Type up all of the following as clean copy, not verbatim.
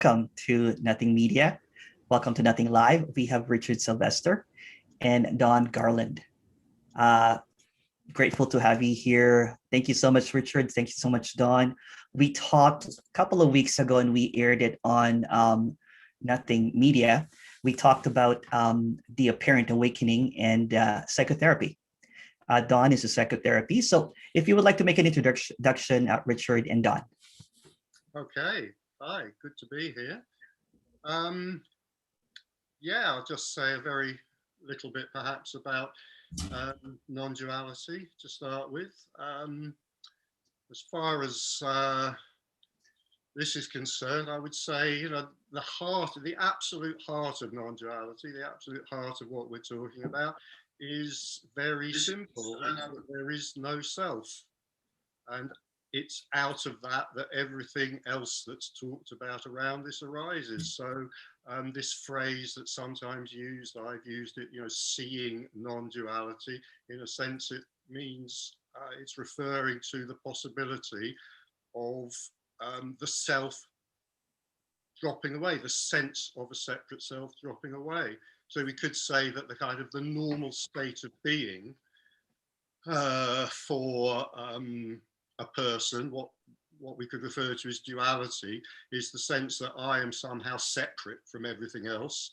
welcome to Nothing Media. Welcome to Nothing Live. We have Richard Sylvester and Dawn Garland. Grateful to have you here. Thank you so much, Richard. Thank you so much, Dawn. We talked a couple of weeks ago and we aired it on Nothing Media. We talked about the apparent awakening and psychotherapy. Dawn is a psychotherapy. So if you would like to make an introduction, Richard and Dawn. Okay. Hi, good to be here. Yeah, I'll just say a very little bit perhaps about non-duality to start with. As far as this is concerned, I would say, the absolute heart of non-duality, the absolute heart of what we're talking about is very simple. There is no self. And it's out of that everything else that's talked about around this arises. So this phrase that's sometimes used, I've used it, seeing non-duality, in a sense it means it's referring to the possibility of the self dropping away, the sense of a separate self dropping away. So we could say that the normal state of being for a person, what we could refer to as duality, is the sense that I am somehow separate from everything else.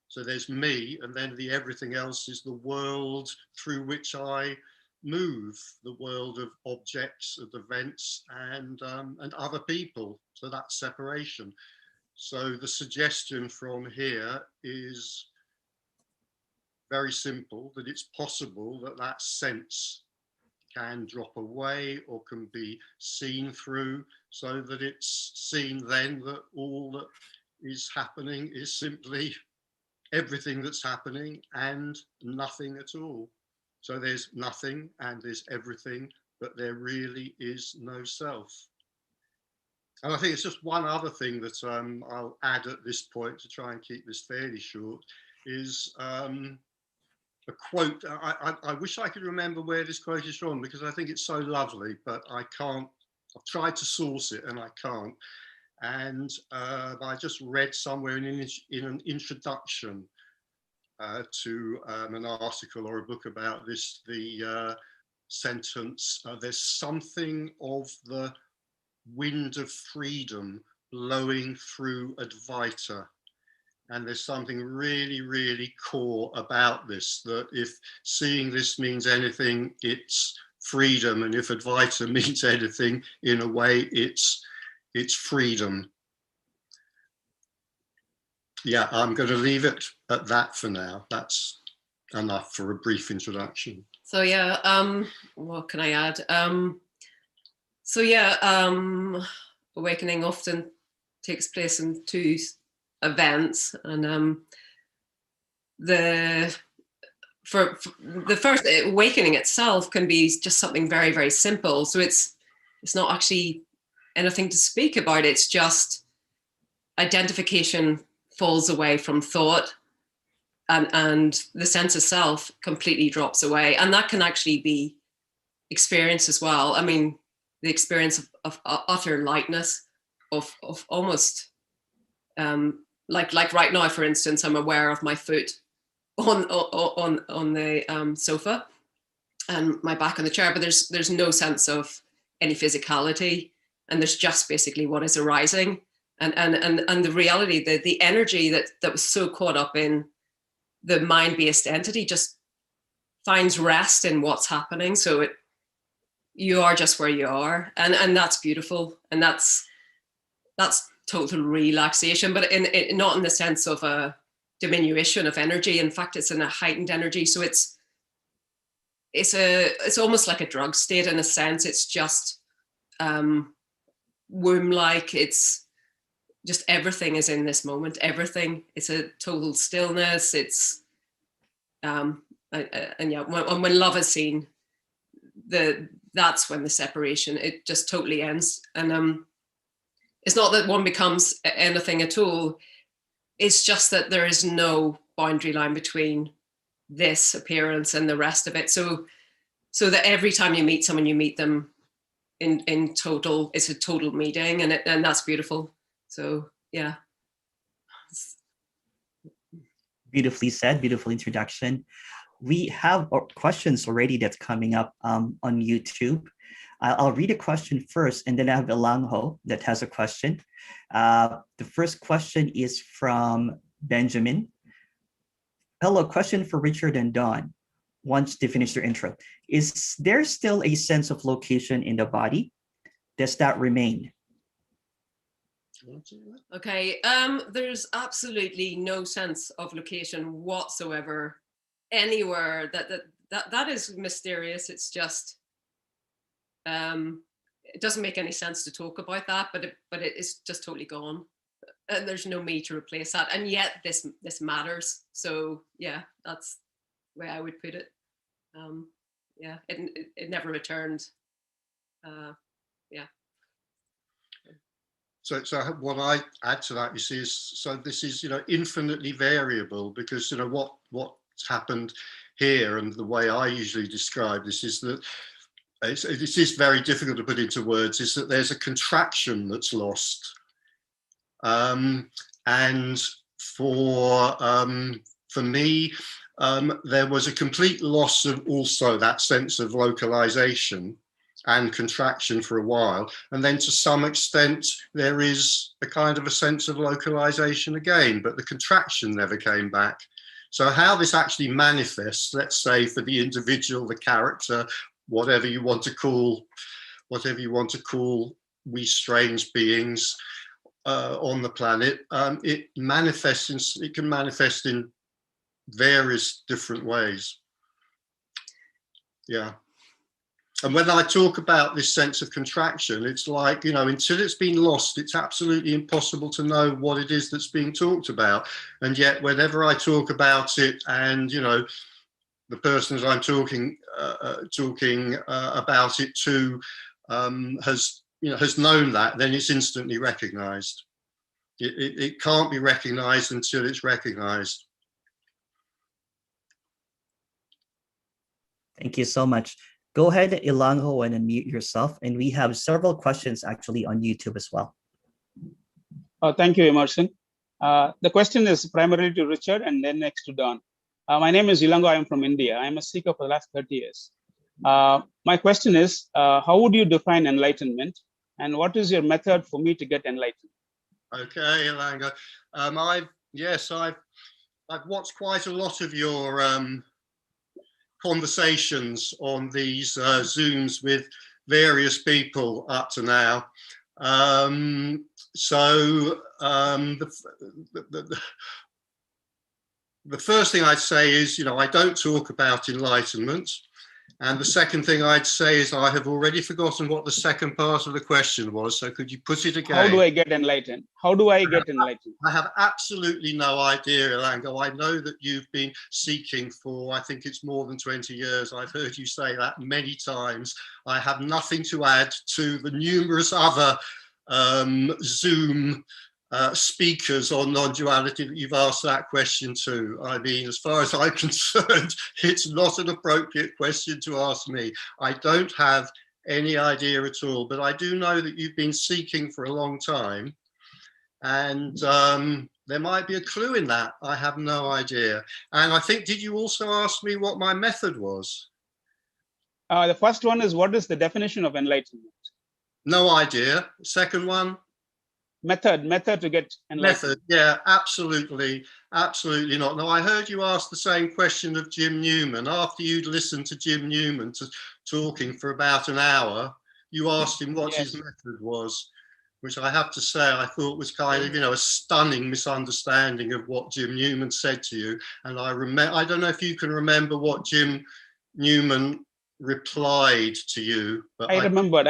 So there's me, and then the everything else is the world through which I move, the world of objects, of events, and other people. So that's separation. So the suggestion from here is very simple, that it's possible that that sense can drop away or can be seen through, so that it's seen then that all that is happening is simply everything that's happening and nothing at all. So there's nothing and there's everything, but there really is no self. And I think it's just one other thing that I'll add at this point to try and keep this fairly short is a quote. I wish I could remember where this quote is from, because I think it's so lovely, but I can't. I've tried to source it and I can't. And I just read somewhere in an introduction to an article or a book about this, the sentence, there's something of the wind of freedom blowing through Advaita. And there's something really, really core about this, that if seeing this means anything, it's freedom. And if Advaita means anything, in a way, it's freedom. Yeah, I'm going to leave it at that for now. That's enough for a brief introduction. So yeah, what can I add? Awakening often takes place in two events, and the first awakening itself can be just something very, very simple. So it's not actually anything to speak about. It's just identification falls away from thought, and the sense of self completely drops away. And that can actually be experienced as well. I mean, the experience of utter lightness, of almost like right now, for instance, I'm aware of my foot on the sofa and my back on the chair, but there's no sense of any physicality, and there's just basically what is arising, and the reality, the energy that was so caught up in the mind-based entity just finds rest in what's happening. So you are just where you are, and that's beautiful, and that's total relaxation, but not in the sense of a diminution of energy. In fact, it's in a heightened energy. So it's almost like a drug state in a sense. It's just womb-like. It's just everything is in this moment. Everything. It's a total stillness. It's and yeah, when love is seen, that's when the separation, it just totally ends. And it's not that one becomes anything at all. It's just that there is no boundary line between this appearance and the rest of it. So that every time you meet someone, you meet them in total. It's a total meeting, and that's beautiful. So yeah. Beautifully said, beautiful introduction. We have questions already that's coming up on YouTube. I'll read a question first, and then I have Elangho that has a question. The first question is from Benjamin. Hello, question for Richard and Dawn. Once they finish their intro, is there still a sense of location in the body? Does that remain? Okay, there's absolutely no sense of location whatsoever anywhere. That is mysterious. It's just it doesn't make any sense to talk about that, but it is just totally gone, and there's no me to replace that. And yet this matters. So yeah, that's the way I would put it. Yeah, it never returned. Yeah. So what I add to that, you see, is so this is, infinitely variable, because what's happened here, and the way I usually describe this is that this is very difficult to put into words, is that there's a contraction that's lost, and for me, there was a complete loss of also that sense of localization and contraction for a while, and then to some extent there is a kind of a sense of localization again, but the contraction never came back. So how this actually manifests, let's say for the individual, the character, whatever you want to call we strange beings on the planet, it can manifest in various different ways. Yeah. And when I talk about this sense of contraction, it's like, until it's been lost, it's absolutely impossible to know what it is that's being talked about. And yet, whenever I talk about it, and, the person I'm talking about it to has known that, then it's instantly recognized. It can't be recognized until it's recognized. Thank you so much. Go ahead, Elangho, and unmute yourself. And we have several questions actually on YouTube as well. Thank you, Emerson. The question is primarily to Richard and then next to Dawn. My name is Elangho. I am from India. I am a seeker for the last 30 years. My question is, how would you define enlightenment? And what is your method for me to get enlightened? Okay, Elangho. I've watched quite a lot of your conversations on these Zooms with various people up to now. The first thing I'd say is, I don't talk about enlightenment. And the second thing I'd say is I have already forgotten what the second part of the question was. So could you put it again? How do I get enlightened? How do I get enlightened? I have absolutely no idea, Elangho. I know that you've been seeking for, I think it's more than 20 years. I've heard you say that many times. I have nothing to add to the numerous other Zoom speakers on non-duality that you've asked that question to. I mean, as far as I'm concerned, it's not an appropriate question to ask me. I don't have any idea at all, but I do know that you've been seeking for a long time, and there might be a clue in that. I have no idea. And I think, did you also ask me what my method was? The first one is, what is the definition of enlightenment? No idea. Second one? Method to get enlightened. Method, yeah, absolutely not. No, I heard you ask the same question of Jim Newman. After you'd listened to Jim Newman talking for about an hour, you asked him what his method was, which I have to say I thought was kind of, a stunning misunderstanding of what Jim Newman said to you. And I don't know if you can remember what Jim Newman replied to you, but I remembered.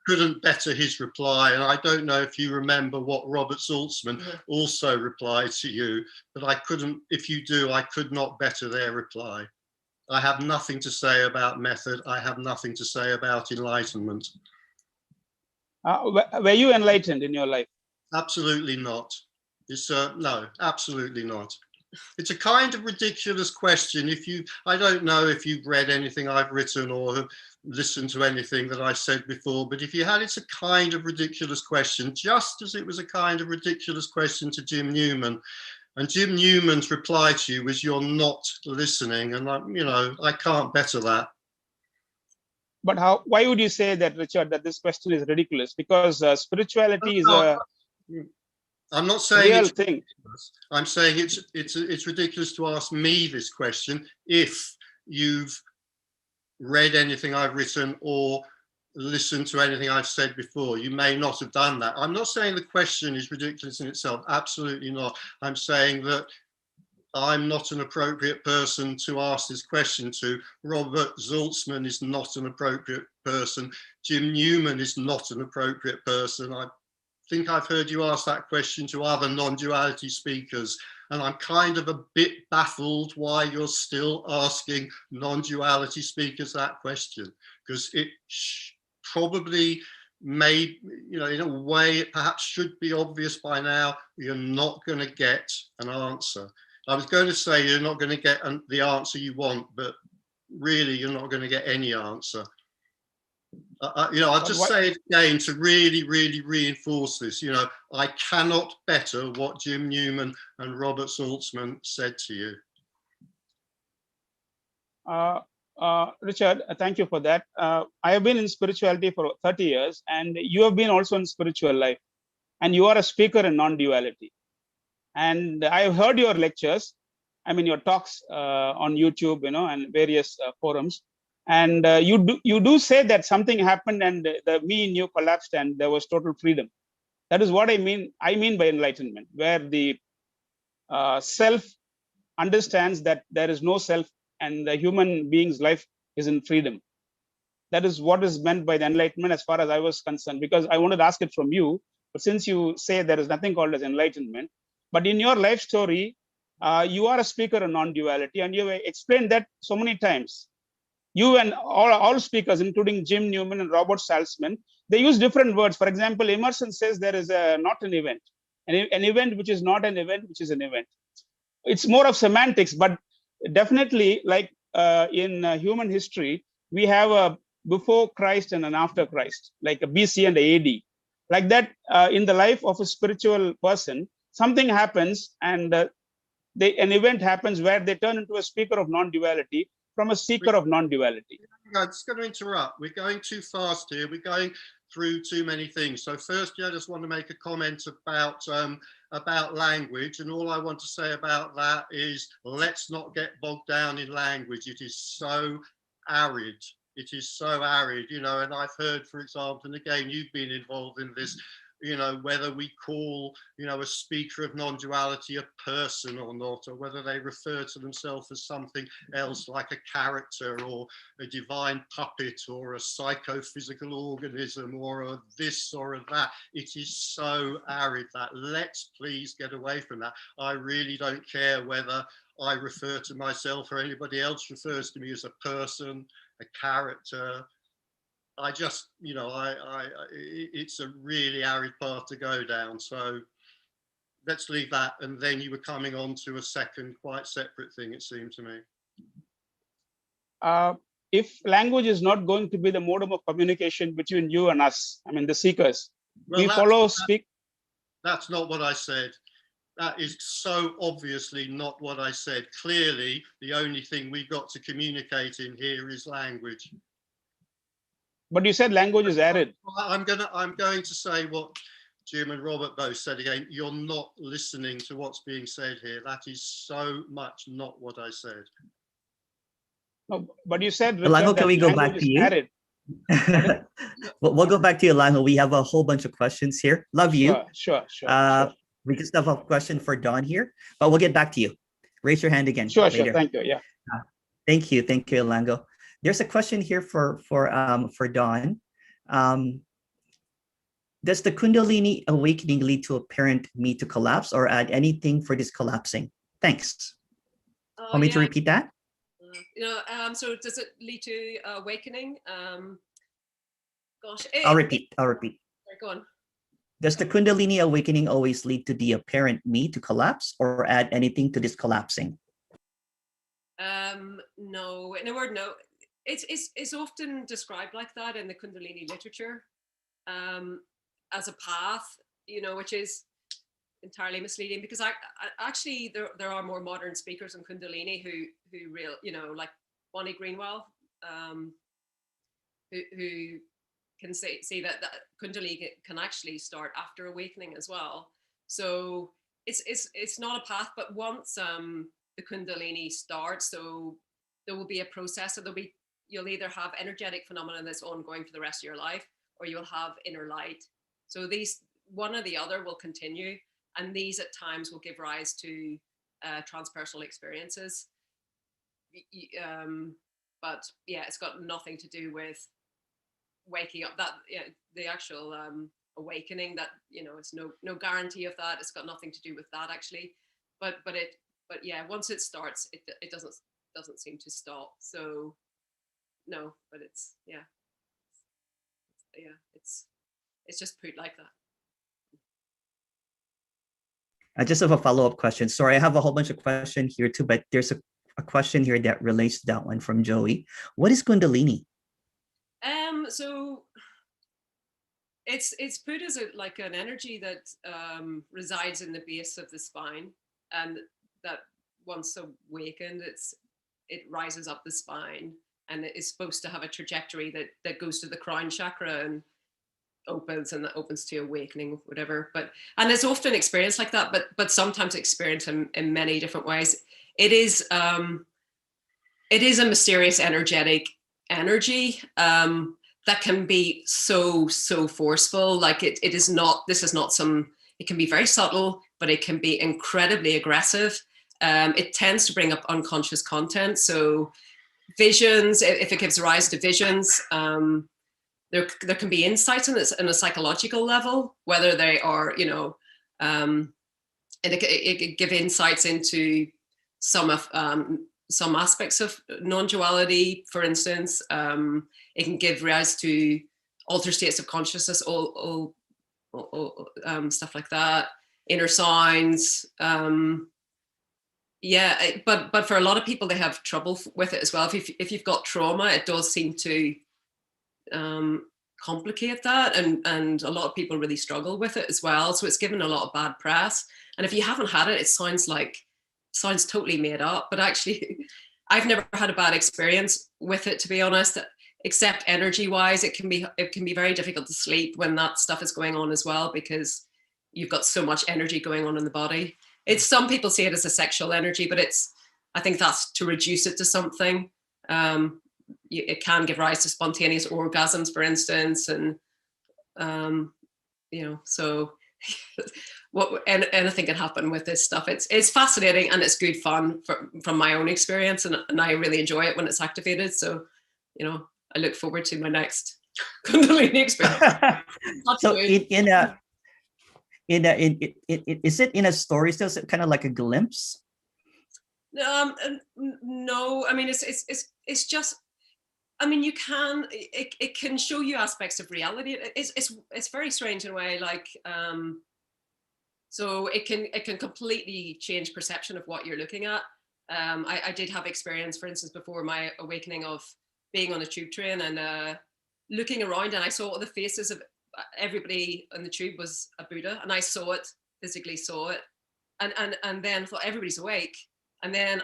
Couldn't better his reply, and I don't know if you remember what Robert Saltzman also replied to you, but I couldn't. If you do, I could not better their reply. I have nothing to say about method. I have nothing to say about enlightenment. Were you enlightened in your life? Absolutely not. It's no, absolutely not. It's a kind of ridiculous question. I don't know if you've read anything I've written or have listen to anything that I said before, but if you had, it's a kind of ridiculous question, just as it was a kind of ridiculous question to Jim Newman. And Jim Newman's reply to you was, "You're not listening." And I can't better that. But why would you say that, Richard, that this question is ridiculous? Because spirituality is a I'm not saying real it's thing. Ridiculous. I'm saying it's ridiculous to ask me this question if you've read anything I've written or listened to anything I've said before. You may not have done that. I'm not saying the question is ridiculous in itself. Absolutely not. I'm saying that I'm not an appropriate person to ask this question to. Robert Zaltzman is not an appropriate person. Jim Newman is not an appropriate person. I think I've heard you ask that question to other non-duality speakers, and I'm kind of a bit baffled why you're still asking non-duality speakers that question, because it probably may, in a way, it perhaps should be obvious by now. You're not going to get an answer. I was going to say you're not going to get the answer you want, but really you're not going to get any answer. I'll just say it again to really, really reinforce this. I cannot better what Jim Newman and Robert Zaltzman said to you. Richard, thank you for that. I have been in spirituality for 30 years, and you have been also in spiritual life, and you are a speaker in non-duality. And I've heard your lectures, your talks on YouTube, and various forums. And you do say that something happened and the me in you collapsed and there was total freedom. That is what I mean by enlightenment, where the self understands that there is no self and the human being's life is in freedom. That is what is meant by the enlightenment as far as I was concerned, because I wanted to ask it from you. But since you say there is nothing called as enlightenment, but in your life story, you are a speaker of non-duality, and you have explained that so many times. You and all speakers, including Jim Newman and Robert Salzman, they use different words. For example, Emerson says there is not an event, an event which is not an event, which is an event. It's more of semantics, but definitely, like in human history, we have a before Christ and an after Christ, like a BC and a AD. Like that, in the life of a spiritual person, something happens and an event happens where they turn into a speaker of non-duality from a seeker of non-duality. I'm just going to interrupt. We're going too fast here. We're going through too many things. So firstly, I just want to make a comment about language. And all I want to say about that is, let's not get bogged down in language. It is so arid. It is so arid, and I've heard, for example, and again, you've been involved in this, whether we call, a speaker of non-duality a person or not, or whether they refer to themselves as something else like a character or a divine puppet or a psychophysical organism or a this or a that. It is so arid that let's please get away from that. I really don't care whether I refer to myself or anybody else refers to me as a person, a character. I just, it's a really arid path to go down. So let's leave that. And then you were coming on to a second, quite separate thing, it seemed to me. If language is not going to be the modem of communication between you and us, the seekers, well, That's not what I said. That is so obviously not what I said. Clearly, the only thing we've got to communicate in here is language. But you said language is arid. I'm going to say what Jim and Robert both said again. You're not listening to what's being said here. That is so much not what I said. No, but you said, Richard, Elango, can we go back to you? We'll go back to you, Elango. We have a whole bunch of questions here. Love you. Sure. We just have a question for Dawn here, but we'll get back to you. Raise your hand again. Sure. Thank you. Yeah. Thank you, Elango. There's a question here for Dawn. Does the Kundalini awakening lead to apparent me to collapse or add anything for this collapsing? Thanks. Want me to repeat that? So does it lead to awakening? I'll repeat. Sorry, go on. Does the Kundalini awakening always lead to the apparent me to collapse or add anything to this collapsing? No, in a word, no. it's often described like that in the Kundalini literature, as a path, which is entirely misleading, because actually there are more modern speakers in Kundalini who like Bonnie Greenwell, who can say that Kundalini can actually start after awakening as well. So it's not a path, but once the Kundalini starts, so there will be a process. So you'll either have energetic phenomena that's ongoing for the rest of your life, or you'll have inner light. So these, one or the other, will continue, and these at times will give rise to transpersonal experiences. But yeah, it's got nothing to do with waking up. That the actual awakening, that it's no guarantee of that. It's got nothing to do with that actually. But yeah, once it starts, it doesn't seem to stop. So no, but it's just put like that. I just have a follow-up question. Sorry, I have a whole bunch of questions here too, but there's a question here that relates to that one from Joey. What is Kundalini? So it's put as like an energy that resides in the base of the spine, and that once awakened, it rises up the spine, and it is supposed to have a trajectory that goes to the crown chakra and that opens to awakening, whatever. And it's often experienced like that, but sometimes experienced in many different ways. It is a mysterious energetic energy that can be so forceful. Like it is not some, it can be very subtle, but it can be incredibly aggressive. It tends to bring up unconscious content. So visions, if it gives rise to visions, there can be insights in a psychological level, whether they are, it could give insights into some aspects of non-duality, for instance. It can give rise to altered states of consciousness, all stuff like that, inner signs. But for a lot of people, they have trouble with it as well. If you've got trauma, it does seem to complicate that, and a lot of people really struggle with it as well. So it's given a lot of bad press. And if you haven't had it, it sounds totally made up. But actually, I've never had a bad experience with it, to be honest. Except energy-wise, it can be very difficult to sleep when that stuff is going on as well, because you've got so much energy going on in the body. Some people see it as a sexual energy, but I think that's to reduce it to something. It can give rise to spontaneous orgasms, for instance, and so anything can happen with this stuff. It's fascinating, and it's good fun from my own experience, and I really enjoy it when it's activated. So, I look forward to my next Kundalini experience. So is it in a story still? Is it kind of like a glimpse? No, I mean it's just, I mean, it can show you aspects of reality. It's very strange in a way, like so it can completely change perception of what you're looking at. I did have experience, for instance, before my awakening, of being on a tube train and looking around, and I saw the faces of everybody on the tube was a Buddha, and I physically saw it, and then thought everybody's awake, and then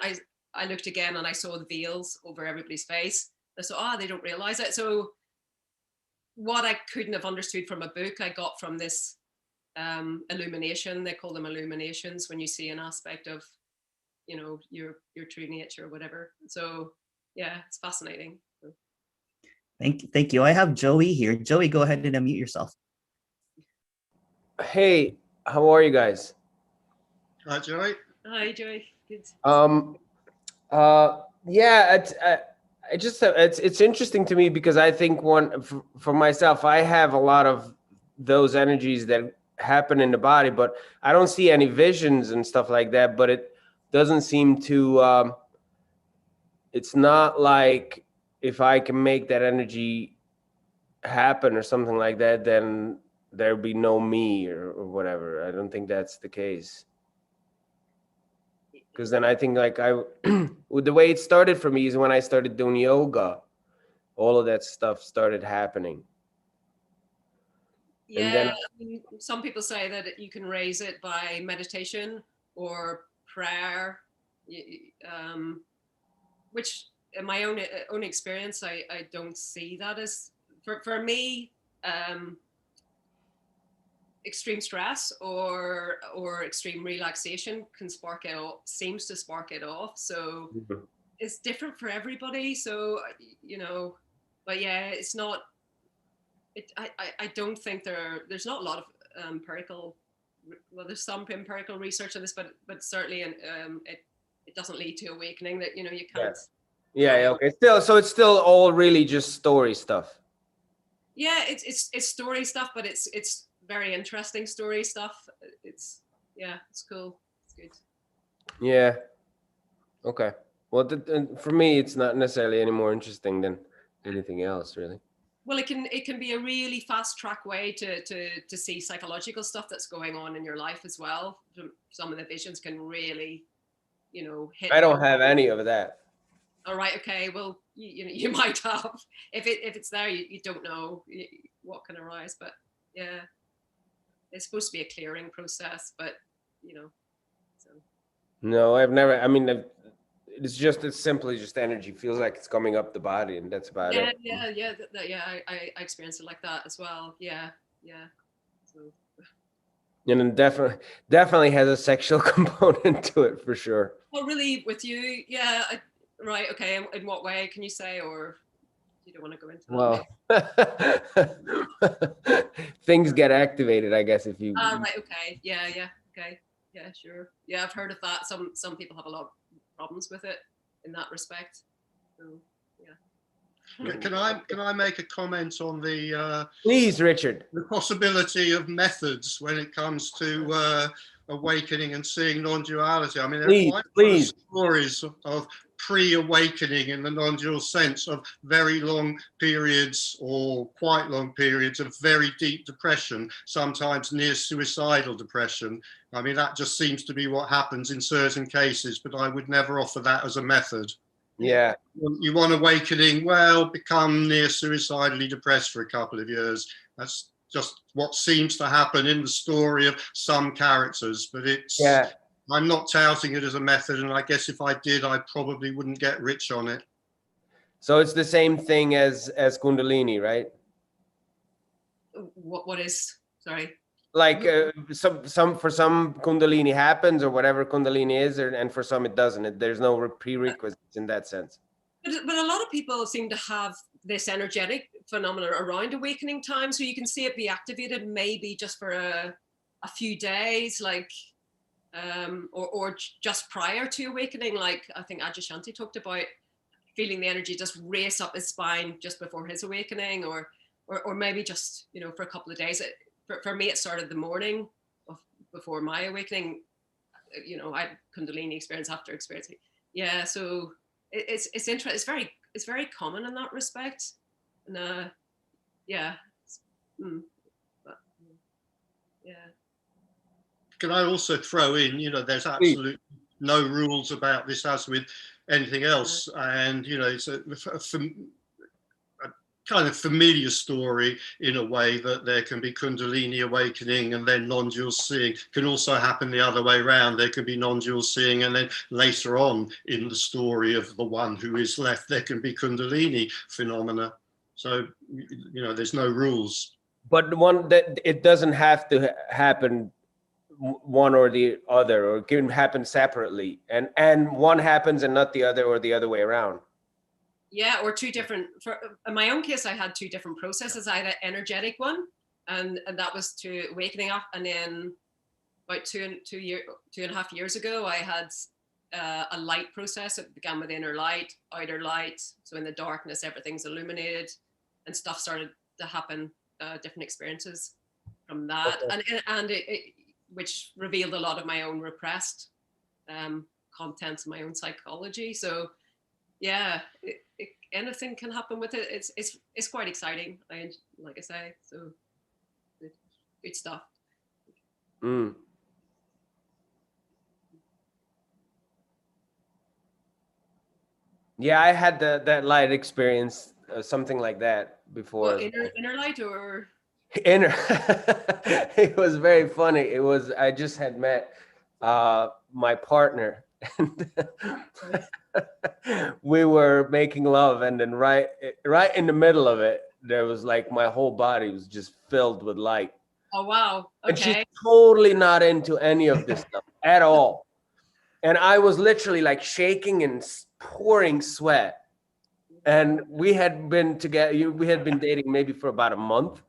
I looked again and I saw the veils over everybody's face. I thought, they don't realize it. So what I couldn't have understood from a book, I got from this illumination. They call them illuminations, when you see an aspect of, your true nature or whatever. So yeah, it's fascinating. Thank you. I have Joey here. Joey, go ahead and unmute yourself. Hey, how are you guys? Hi, Joey. Hi, Joey. Good. Yeah, it's interesting to me, because I think for myself, I have a lot of those energies that happen in the body, but I don't see any visions and stuff like that. But it doesn't seem to. It's not like if I can make that energy happen or something like that, then there'll be no me or whatever. I don't think that's the case. Because then I think, like, the way it started for me is when I started doing yoga, all of that stuff started happening. And then, I mean, some people say that you can raise it by meditation or prayer, which in my own experience, I don't see that as, for me, extreme stress or extreme relaxation can spark it off, seems to spark it off. So it's different for everybody. So, you know, but yeah, it's not, I don't think there's not a lot of empirical, well, there's some empirical research on this, but certainly it doesn't lead to awakening, that, you know, you can't. Yeah, okay. So it's still all really just story stuff. Yeah, it's story stuff, but it's very interesting story stuff. It's cool. It's good. Yeah. Okay. Well, for me, it's not necessarily any more interesting than anything else, really. Well, it can be a really fast track way to see psychological stuff that's going on in your life as well. Some of the visions can really, you know, hit. I don't have any of that. All right. Okay. Well, you might have. If it's there, you don't know what can arise. But yeah, it's supposed to be a clearing process. But you know, so. No, I've never. I mean, it's simply just energy. Feels like it's coming up the body, and that's about it. Yeah. I experienced it like that as well. Yeah. So. And then definitely has a sexual component to it for sure. Oh, really? With you? Yeah. Right. Okay. In what way can you say, or you don't want to go into that? Well, things get activated, I guess, if you. Right. Okay. Yeah. Okay. Yeah. Sure. Yeah, I've heard of that. Some people have a lot of problems with it in that respect. So, yeah. Can I make a comment on the Please, Richard. The possibility of methods when it comes to awakening and seeing non-duality? I mean, there are quite a lot of stories of pre-awakening in the non-dual sense, of very long periods or quite long periods of very deep depression, sometimes near suicidal depression. I mean, that just seems to be what happens in certain cases, but I would never offer that as a method. Yeah. You want awakening, well, become near suicidally depressed for a couple of years. That's just what seems to happen in the story of some characters, but I'm not touting it as a method, and I guess if I did, I probably wouldn't get rich on it. So it's the same thing as Kundalini, right? What is, sorry? Like some for some Kundalini happens, or whatever Kundalini is, and for some it doesn't. There's no prerequisites in that sense. But a lot of people seem to have this energetic phenomena around awakening time, so you can see it be activated maybe just for a few days, like or just prior to awakening. Like I think Adyashanti talked about feeling the energy just race up his spine just before his awakening, or maybe just, you know, for a couple of days. For me, it started the morning before my awakening. You know, I had Kundalini experience after experiencing. Yeah, so it's interesting. It's very common in that respect. And yeah. But, yeah. Can I also throw in, you know, there's absolutely no rules about this as with anything else. And, you know, it's a kind of familiar story in a way, that there can be Kundalini awakening and then non-dual seeing. Can also happen the other way around. There can be non-dual seeing, and then later on in the story of the one who is left, there can be Kundalini phenomena. So, you know, there's no rules. But one that it doesn't have to happen one or the other, or it can happen separately, and one happens and not the other, or the other way around. Yeah, or two different. In my own case, I had two different processes. I had an energetic one, and that was to awakening up, and then about 2.5 years ago, I had a light process. It began with inner light, outer light. So in the darkness, everything's illuminated, and stuff started to happen. Different experiences from that, and it which revealed a lot of my own repressed contents, my own psychology. So yeah, anything can happen with it. It's quite exciting. Like I say, so good stuff. Yeah, I had that light experience something like that before. Well, inner light or Inner. It was very funny. It was, I just had met my partner, and we were making love, and then right in the middle of it, there was like my whole body was just filled with light. oh wow, And she's okay. totally not into any of this stuff at all. And I was literally like shaking and pouring sweat. And we had been together, we had been dating maybe for about a month.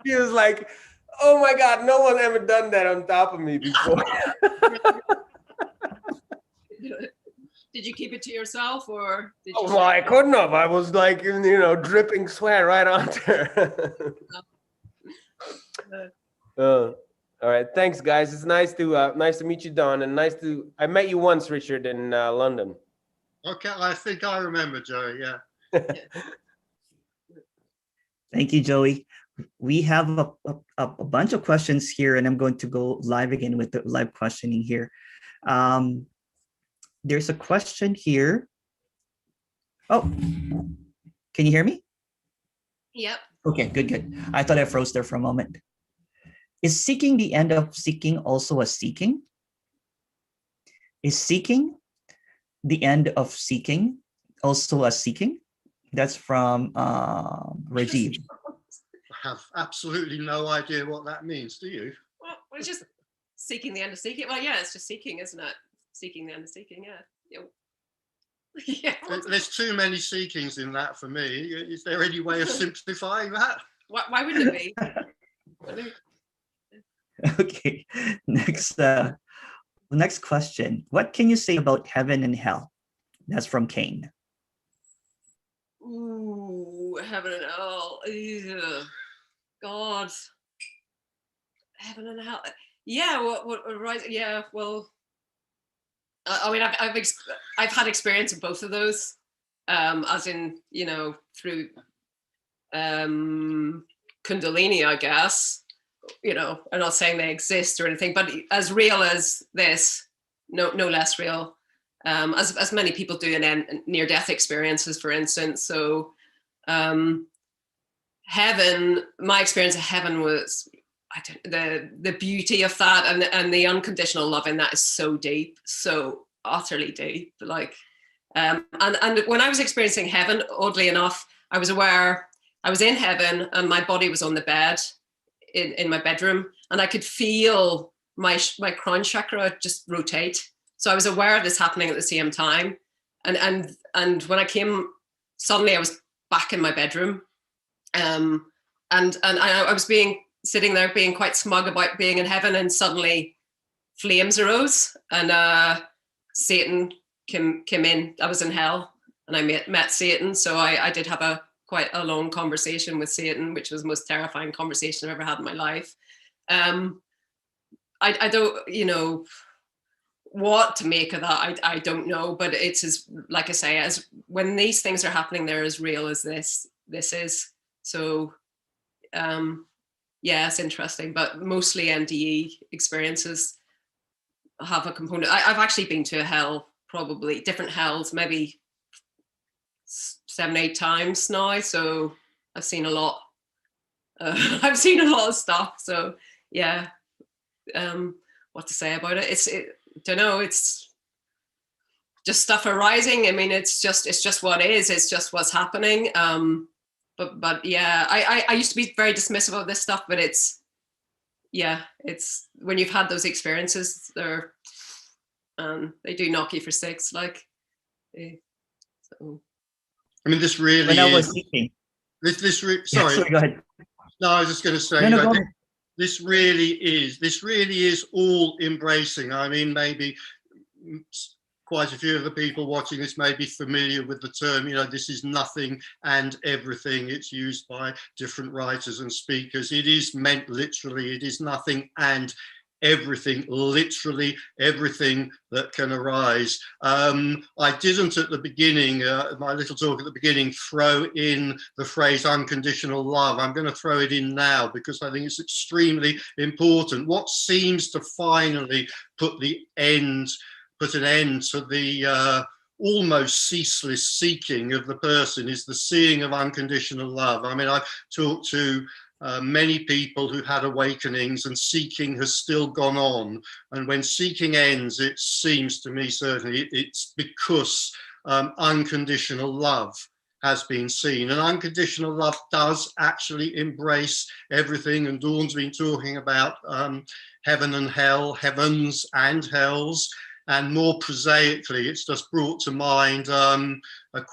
She was like, oh my God, no one ever done that on top of me before. Did you keep it to yourself, or did you? Oh, well, I couldn't have. I was like, you know, dripping sweat right onto her. All right, thanks, guys. It's nice to meet you, Dawn, and I met you once, Richard, in London. Okay, I think I remember, Joey. Yeah. Thank you, Joey. We have a bunch of questions here, and I'm going to go live again with the live questioning here. There's a question here. Oh, can you hear me? Yep. Okay, good. I thought I froze there for a moment. Is seeking the end of seeking also a seeking? Is seeking the end of seeking also a seeking? That's from Rajiv. I have absolutely no idea what that means. Do you? Well, it's just seeking the end of seeking. Well, yeah, it's just seeking, isn't it? Seeking the end of seeking, yeah. Yeah. There's too many seekings in that for me. Is there any way of simplifying that? Why wouldn't it be? Okay, next question. What can you say about heaven and hell? That's from Kane. Ooh, heaven and hell. Ugh. God. Heaven and hell. Yeah, what right? Yeah, well, I mean, I've had experience of both of those, as in, you know, through Kundalini, I guess. You know, I'm not saying they exist or anything, but as real as this, no less real, as many people do in near-death experiences, for instance. So, heaven, my experience of heaven was, the beauty of that and the unconditional love in that is so deep, so utterly deep. Like, and when I was experiencing heaven, oddly enough, I was aware I was in heaven and my body was on the bed in my bedroom, and I could feel my crown chakra just rotate. So I was aware of this happening at the same time. And when I came, suddenly I was back in my bedroom. And I was sitting there being quite smug about being in heaven, and suddenly flames arose, and Satan came in. I was in hell, and I met Satan. So I did have quite a long conversation with Satan, which was the most terrifying conversation I've ever had in my life. I don't, you know, what to make of that. I don't know, but it's as, like I say, as when these things are happening, they're as real as this is. So, yeah, it's interesting, but mostly NDE experiences have a component. I've actually been to a hell, probably different hells, maybe 7-8 times now. So I've seen a lot. I've seen a lot of stuff. So yeah, what to say about it? Don't know. It's just stuff arising. I mean, it's just what is. It's just what's happening. But yeah, I used to be very dismissive of this stuff, but it's when you've had those experiences, they do knock you for six. Like, so. I mean, this really When I was is. thinking. Sorry, go ahead. No, I was just going to say. No, go ahead. This really is all embracing. I mean, maybe quite a few of the people watching this may be familiar with the term, you know, this is nothing and everything. It's used by different writers and speakers. It is meant literally, it is nothing and everything, literally everything that can arise. I didn't at the beginning, my little talk at the beginning, throw in the phrase unconditional love. I'm going to throw it in now because I think it's extremely important. What seems to finally put an end to the almost ceaseless seeking of the person is the seeing of unconditional love. I mean, I've talked to many people who had awakenings, and seeking has still gone on. And when seeking ends, it seems to me certainly it's because unconditional love has been seen. And unconditional love does actually embrace everything. And Dawn's been talking about heaven and hell, heavens and hells. And more prosaically, it's just brought to mind a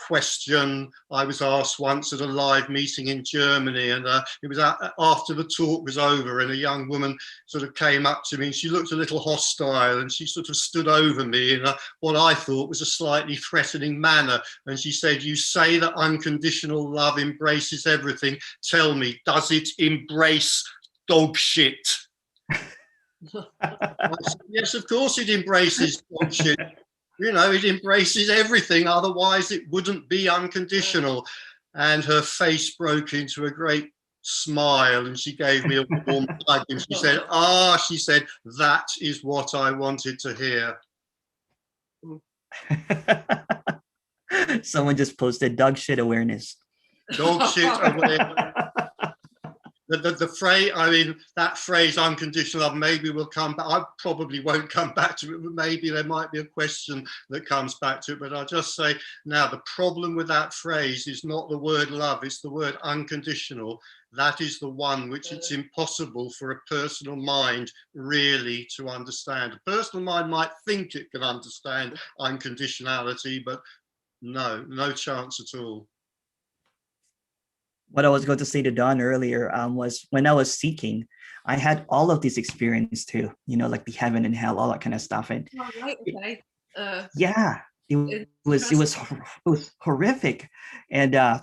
question I was asked once at a live meeting in Germany. And it was after the talk was over, and a young woman sort of came up to me, and she looked a little hostile, and she sort of stood over me in what I thought was a slightly threatening manner. And she said, "You say that unconditional love embraces everything. Tell me, does it embrace dog shit?" Said, yes, of course it embraces dog shit. You know, it embraces everything, otherwise it wouldn't be unconditional. And her face broke into a great smile, and she gave me a warm hug, and she said, she said, "That is what I wanted to hear." Someone just posted dog shit awareness. Dog shit awareness. The phrase, I mean, that phrase unconditional love, maybe we'll come back. I probably won't come back to it, but maybe there might be a question that comes back to it. But I'll just say now, the problem with that phrase is not the word love, it's the word unconditional. That is the one which it's impossible for a personal mind really to understand. A personal mind might think it can understand unconditionality, but no chance at all. What I was going to say to Dawn earlier was when I was seeking, I had all of these experiences too, you know, like the heaven and hell, all that kind of stuff. And right, okay. Yeah, it was horrific. And yeah.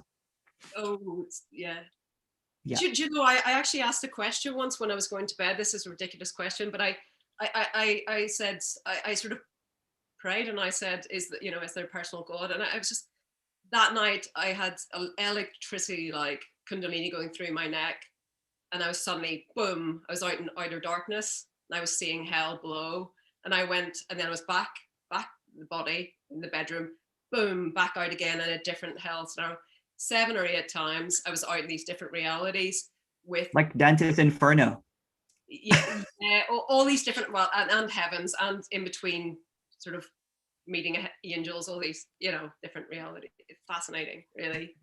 Yeah. Do you know, I actually asked a question once when I was going to bed. This is a ridiculous question, but I said, I sort of prayed, and I said, is there a personal God? And I was just, that night I had electricity, like Kundalini going through my neck, and I was suddenly, boom, I was out in outer darkness, and I was seeing hell below, and I went, and then I was back in the body, in the bedroom, boom, back out again in a different hell. So now 7 or 8 times I was out in these different realities with like Dante's Inferno. Yeah, all these different, well, and heavens, and in between, sort of meeting angels, all these, different reality. It's fascinating, really.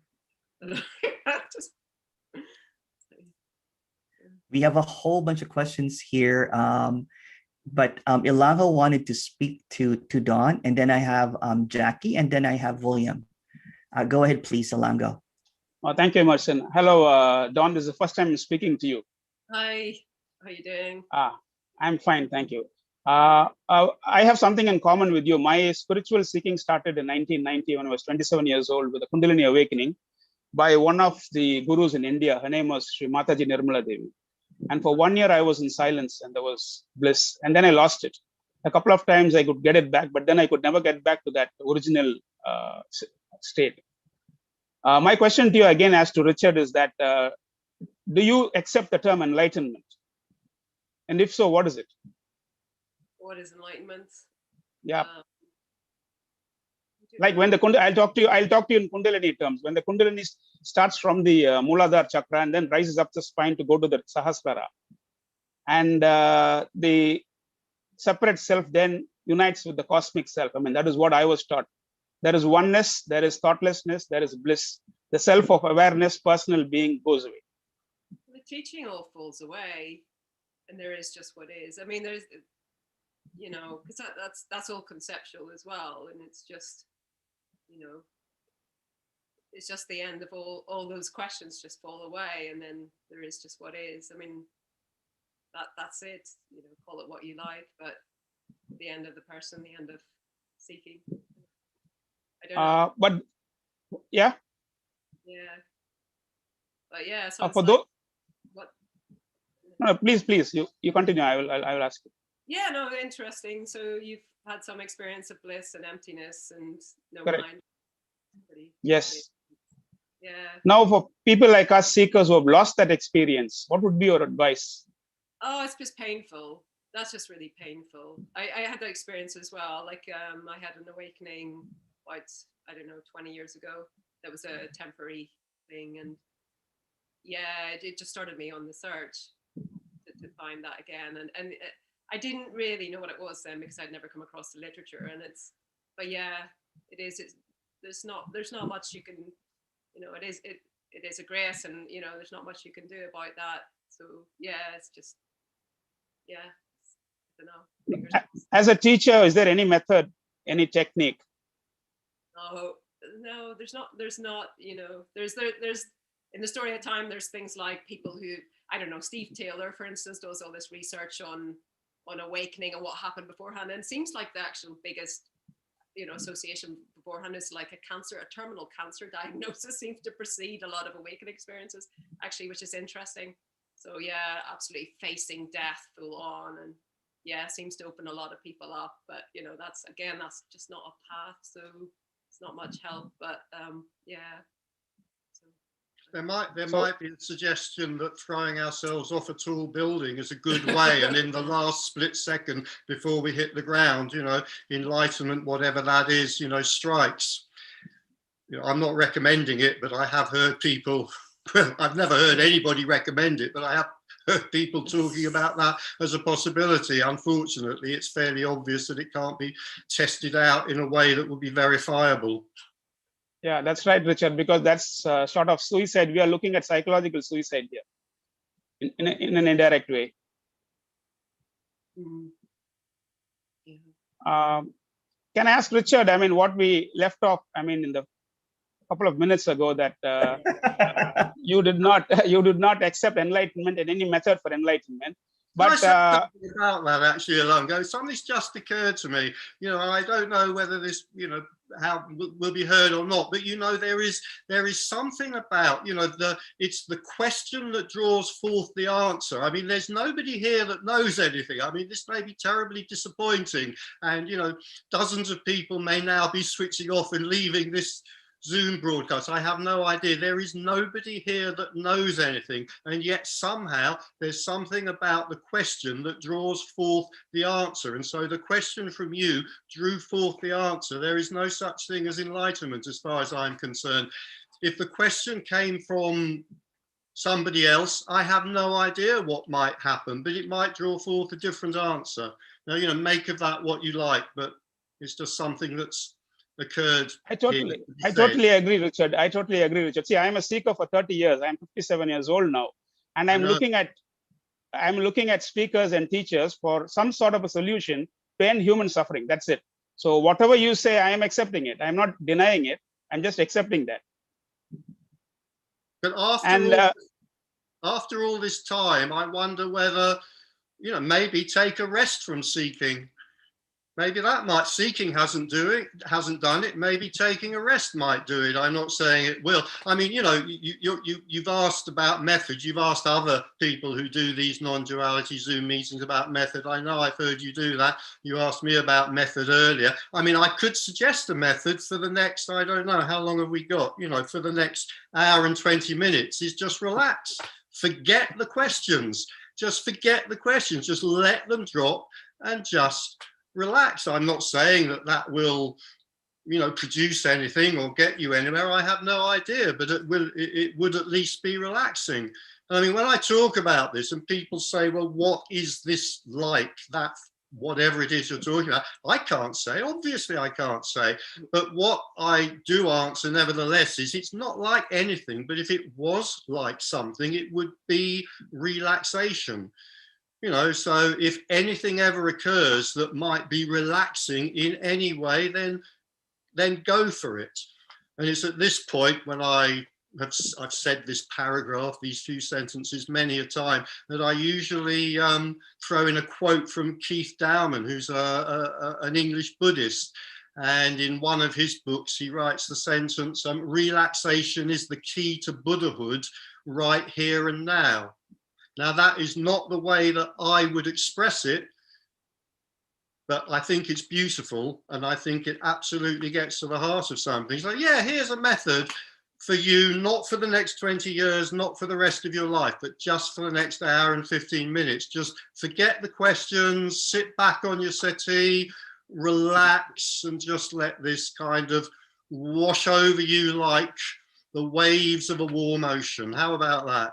We have a whole bunch of questions here, but Ilango wanted to speak to Dawn, and then I have Jackie, and then I have William. Go ahead, please, Ilango. Thank you, Emerson. Hello, Dawn. This is the first time I'm speaking to you. Hi, how are you doing? I'm fine, thank you. I have something in common with you. My spiritual seeking started in 1990 when I was 27 years old with a Kundalini awakening by one of the gurus in India. Her name was Sri Mataji Nirmala Devi. And for 1 year, I was in silence, and there was bliss. And then I lost it. A couple of times I could get it back, but then I could never get back to that original state. My question to you again, as to Richard, is that do you accept the term enlightenment? And if so, what is it? What is enlightenment? Yeah. Like when I'll talk to you in Kundalini terms. When the Kundalini starts from the Muladhara chakra and then rises up the spine to go to the Sahasrara, and the separate self then unites with the cosmic self. I mean, that is what I was taught. There is oneness, there is thoughtlessness, there is bliss. The self of awareness, personal being goes away. The teaching all falls away, and there is just what is. I mean, there's, because that's all conceptual as well, and it's just, it's just the end of all those questions just fall away, and then there is just what is. I mean, that's it. Call it what you like, but the end of the person, the end of seeking. I don't know. But yeah. Yeah. But yeah. So for like, those. What? No, please, you continue. I will ask you. Yeah, no, interesting. So you've had some experience of bliss and emptiness and no Correct. mind. Yes. Yeah. Now, for people like us seekers who have lost that experience, what would be your advice? Oh, it's just painful. That's just really painful. I had that experience as well. Like I had an awakening about, I don't know, 20 years ago. That was a temporary thing. And yeah, it just started me on the search to find that again. And I didn't really know what it was then because I'd never come across the literature. And but yeah, there's not much you can, it is a grace, and there's not much you can do about that. So yeah, it's just, yeah, I don't know. As a teacher, is there any method, any technique? No, there's not, there's in the story of time, there's things like people who, I don't know, Steve Taylor, for instance, does all this research on awakening and what happened beforehand. And it seems like the actual biggest, association beforehand is like a terminal cancer diagnosis seems to precede a lot of awakening experiences, actually, which is interesting. So yeah, absolutely facing death full on, and yeah, seems to open a lot of people up. But that's just not a path, so it's not much help. But yeah. There might be a suggestion that throwing ourselves off a tall building is a good way, and in the last split second before we hit the ground, enlightenment, whatever that is, strikes. I'm not recommending it, but I have heard people. Well, I've never heard anybody recommend it, but I have heard people talking about that as a possibility. Unfortunately, it's fairly obvious that it can't be tested out in a way that would be verifiable. Yeah, that's right, Richard, because that's sort of suicide. We are looking at psychological suicide here in an indirect way. Mm-hmm. Yeah. Can I ask Richard, what we left off, in the couple of minutes ago, that you did not accept enlightenment and any method for enlightenment. But about that actually alone ago, something's just occurred to me. I don't know whether this, how will be heard or not, but there is something about it's the question that draws forth the answer. There's nobody here that knows anything. This may be terribly disappointing, and dozens of people may now be switching off and leaving this Zoom broadcast. I have no idea. There is nobody here that knows anything, and yet somehow there's something about the question that draws forth the answer. And so the question from you drew forth the answer. There is no such thing as enlightenment as far as I'm concerned. If the question came from somebody else, I have no idea what might happen, but it might draw forth a different answer. Now, make of that what you like, but it's just something that's occurred. I totally agree, Richard. I totally agree, Richard. See, I'm a seeker for 30 years. I'm 57 years old now, and I'm looking at speakers and teachers for some sort of a solution to end human suffering. That's it. So whatever you say, I am accepting it. I'm not denying it. I'm just accepting that. But after all this time, I wonder whether, maybe take a rest from seeking. Maybe seeking hasn't done it. Maybe taking a rest might do it. I'm not saying it will. You've asked about methods. You've asked other people who do these non-duality Zoom meetings about method. I know I've heard you do that. You asked me about method earlier. I could suggest a method for the next, I don't know, how long have we got? For the next hour and 20 minutes is just relax. Forget the questions. Just forget the questions. Just let them drop and just relax. I'm not saying that will, produce anything or get you anywhere. I have no idea, but it would at least be relaxing. When I talk about this and people say, well, what is this like, that whatever it is you're talking about? I can't say. Obviously, I can't say. But what I do answer, nevertheless, is it's not like anything. But if it was like something, it would be relaxation. So if anything ever occurs that might be relaxing in any way, then go for it. And it's at this point when I've said this paragraph, these few sentences many a time, that I usually throw in a quote from Keith Dowman, who's an English Buddhist. And in one of his books, he writes the sentence, relaxation is the key to Buddhahood right here and now. Now, that is not the way that I would express it, but I think it's beautiful, and I think it absolutely gets to the heart of something. It's like, yeah, here's a method for you, not for the next 20 years, not for the rest of your life, but just for the next hour and 15 minutes. Just forget the questions, sit back on your settee, relax and just let this kind of wash over you like the waves of a warm ocean. How about that?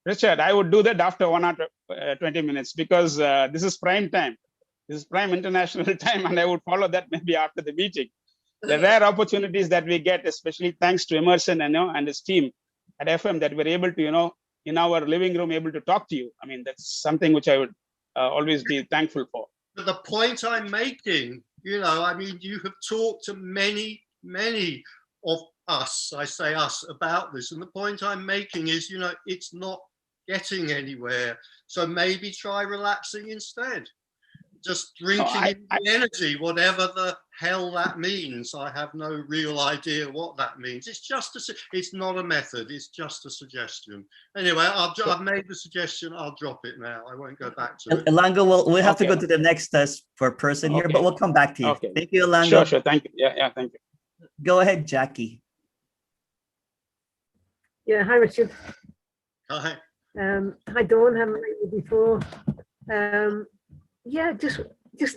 Richard, I would do that after 1 hour 20 minutes, because this is prime time. This is prime international time, and I would follow that maybe after the meeting. The rare opportunities that we get, especially thanks to Emerson and his team at FM, that we're able to, in our living room, able to talk to you. I mean, that's something which I would always be thankful for. But the point I'm making, I mean, you have talked to many of us, I say us, about this. And the point I'm making is, it's not getting anywhere. So maybe try relaxing instead. Just drinking in the energy, whatever the hell that means. I have no real idea what that means. It's not a method. It's just a suggestion. Anyway, I've made the suggestion. I'll drop it now. I won't go back to it. Elango, we'll have to go to the next person here, but we'll come back to you. Okay. Thank you, Elango. Sure. Thank you. Yeah, thank you. Go ahead, Jackie. Yeah, hi, Richard. Hi. Hi, Dawn. Haven't met you before. Yeah, this is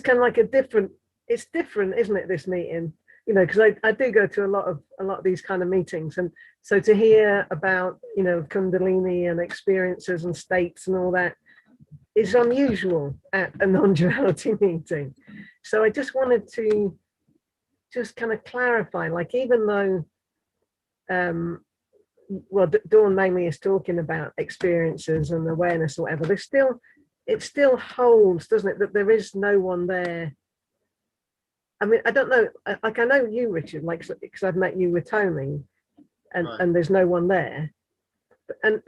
kind of like it's different, isn't it, this meeting? Because I do go to a lot of these kind of meetings, and so to hear about Kundalini and experiences and states and all that is unusual at a non-duality meeting. So I just wanted to just kind of clarify, like, even though Dawn mainly is talking about experiences and awareness or whatever, it still holds, doesn't it, that there is no one there. I mean, I don't know, like, I know you, Richard, like, because I've met you with Tony, and Right. and there's no one there. And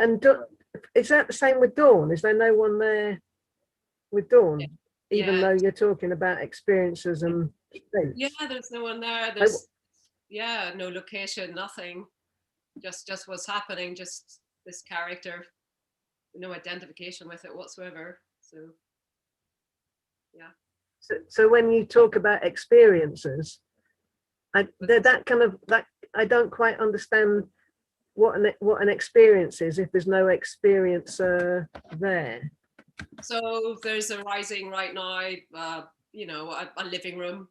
is that the same with Dawn? Is there no one there with Dawn, even though you're talking about experiences and states? Yeah, there's no one there. There's no location, nothing. Just what's happening, just this character, no identification with it whatsoever. So yeah. So when you talk about experiences, I don't quite understand what an experience is if there's no experiencer there. So there's a rising right now, a living room,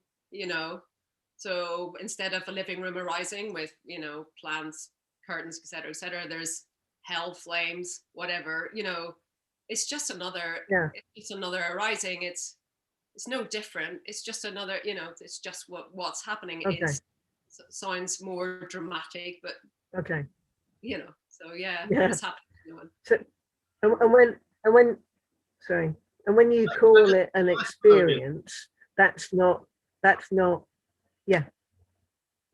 So instead of a living room arising with, plants, curtains, etc., there's hell, flames, whatever, it's just another, it's another arising. It's no different. It's just another, it's just what's happening. Okay. It sounds more dramatic, but Okay. So yeah. It's happening. So, and when you call it an experience, that's not, yeah.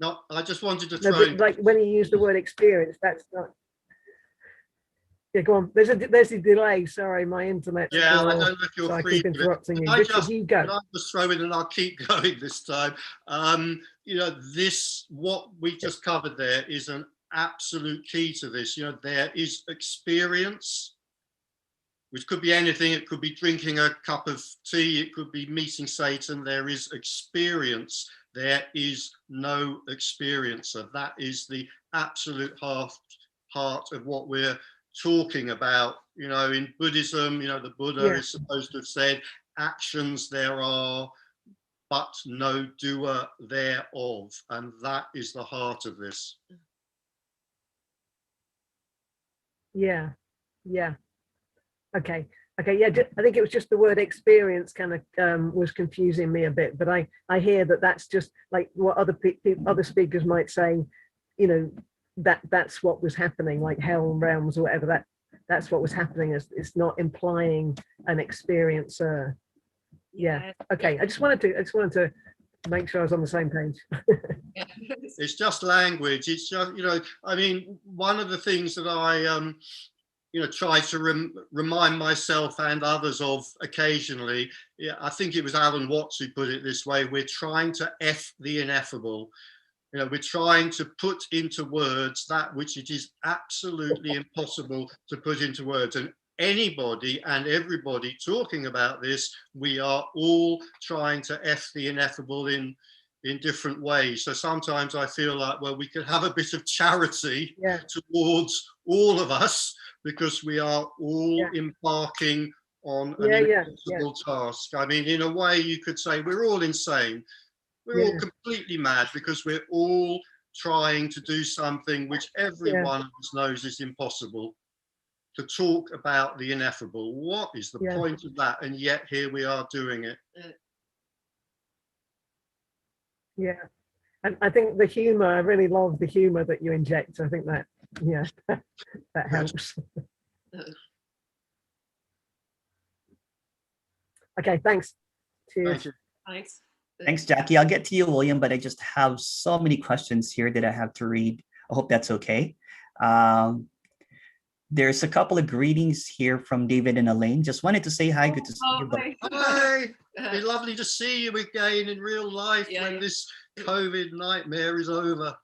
No, I just wanted to No, try. but like when you use the word experience, that's not. Yeah, go on. There's a delay. Sorry, my internet. Yeah, I don't know if you're so free. I keep interrupting you. I Richard, you go. I'll just throw in, and I'll keep going this time. What we just covered there is an absolute key to this. There is experience, which could be anything. It could be drinking a cup of tea. It could be meeting Satan. There is experience. There is no experiencer. That is the absolute heart of what we're talking about. In Buddhism, the Buddha is supposed to have said, actions there are, but no doer thereof. And that is the heart of this. Yeah. Okay. Yeah. I think it was just the word experience kind of was confusing me a bit, but I hear that's just like what other speakers might say, that's what was happening, like hell realms or whatever. That's what was happening. It's not implying an experiencer. Yeah. Okay. I just wanted to make sure I was on the same page. It's just language. It's just, I mean, one of the things that I try to remind myself and others of occasionally. I think it was Alan Watts who put it this way: we're trying to F the ineffable. We're trying to put into words that which it is absolutely impossible to put into words. And anybody and everybody talking about this, we are all trying to F the ineffable in different ways. So sometimes I feel like, well, we could have a bit of charity towards all of us, because we are all embarking on an impossible task. I mean, in a way, you could say we're all insane. We're all completely mad because we're all trying to do something which every one of us knows is impossible. To talk about the ineffable. What is the point of that? And yet here we are doing it. Yeah. And I think the humor, I really love the humor that you inject. I think that, that helps. Okay, thanks. Cheers. Thank you. Thanks. Thanks, Jackie. I'll get to you, William, but I just have so many questions here that I have to read. I hope that's okay. There's a couple of greetings here from David and Elaine. Just wanted to say hi. Good to see you. Hi. It'd be lovely to see you again in real life when this COVID nightmare is over.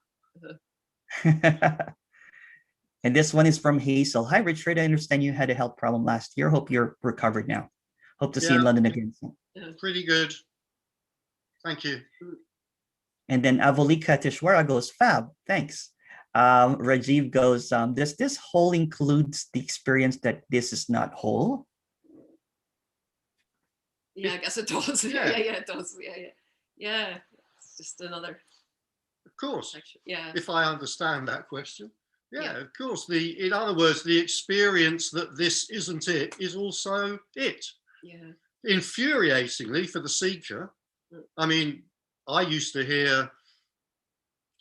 And this one is from Hazel. Hi, Richard. I understand you had a health problem last year. Hope you're recovered now. Hope to see you in London again soon. Pretty good. Thank you. And then Avolika Tishwara goes, fab, thanks. Rajiv goes, does this whole includes the experience that this is not whole? Yeah, I guess it does. Yeah, it does. Yeah. It's just another. Of course. Yeah. If I understand that question. Yeah, of course. In other words, the experience that this isn't it is also it. Yeah. Infuriatingly for the seeker. I mean, I used to hear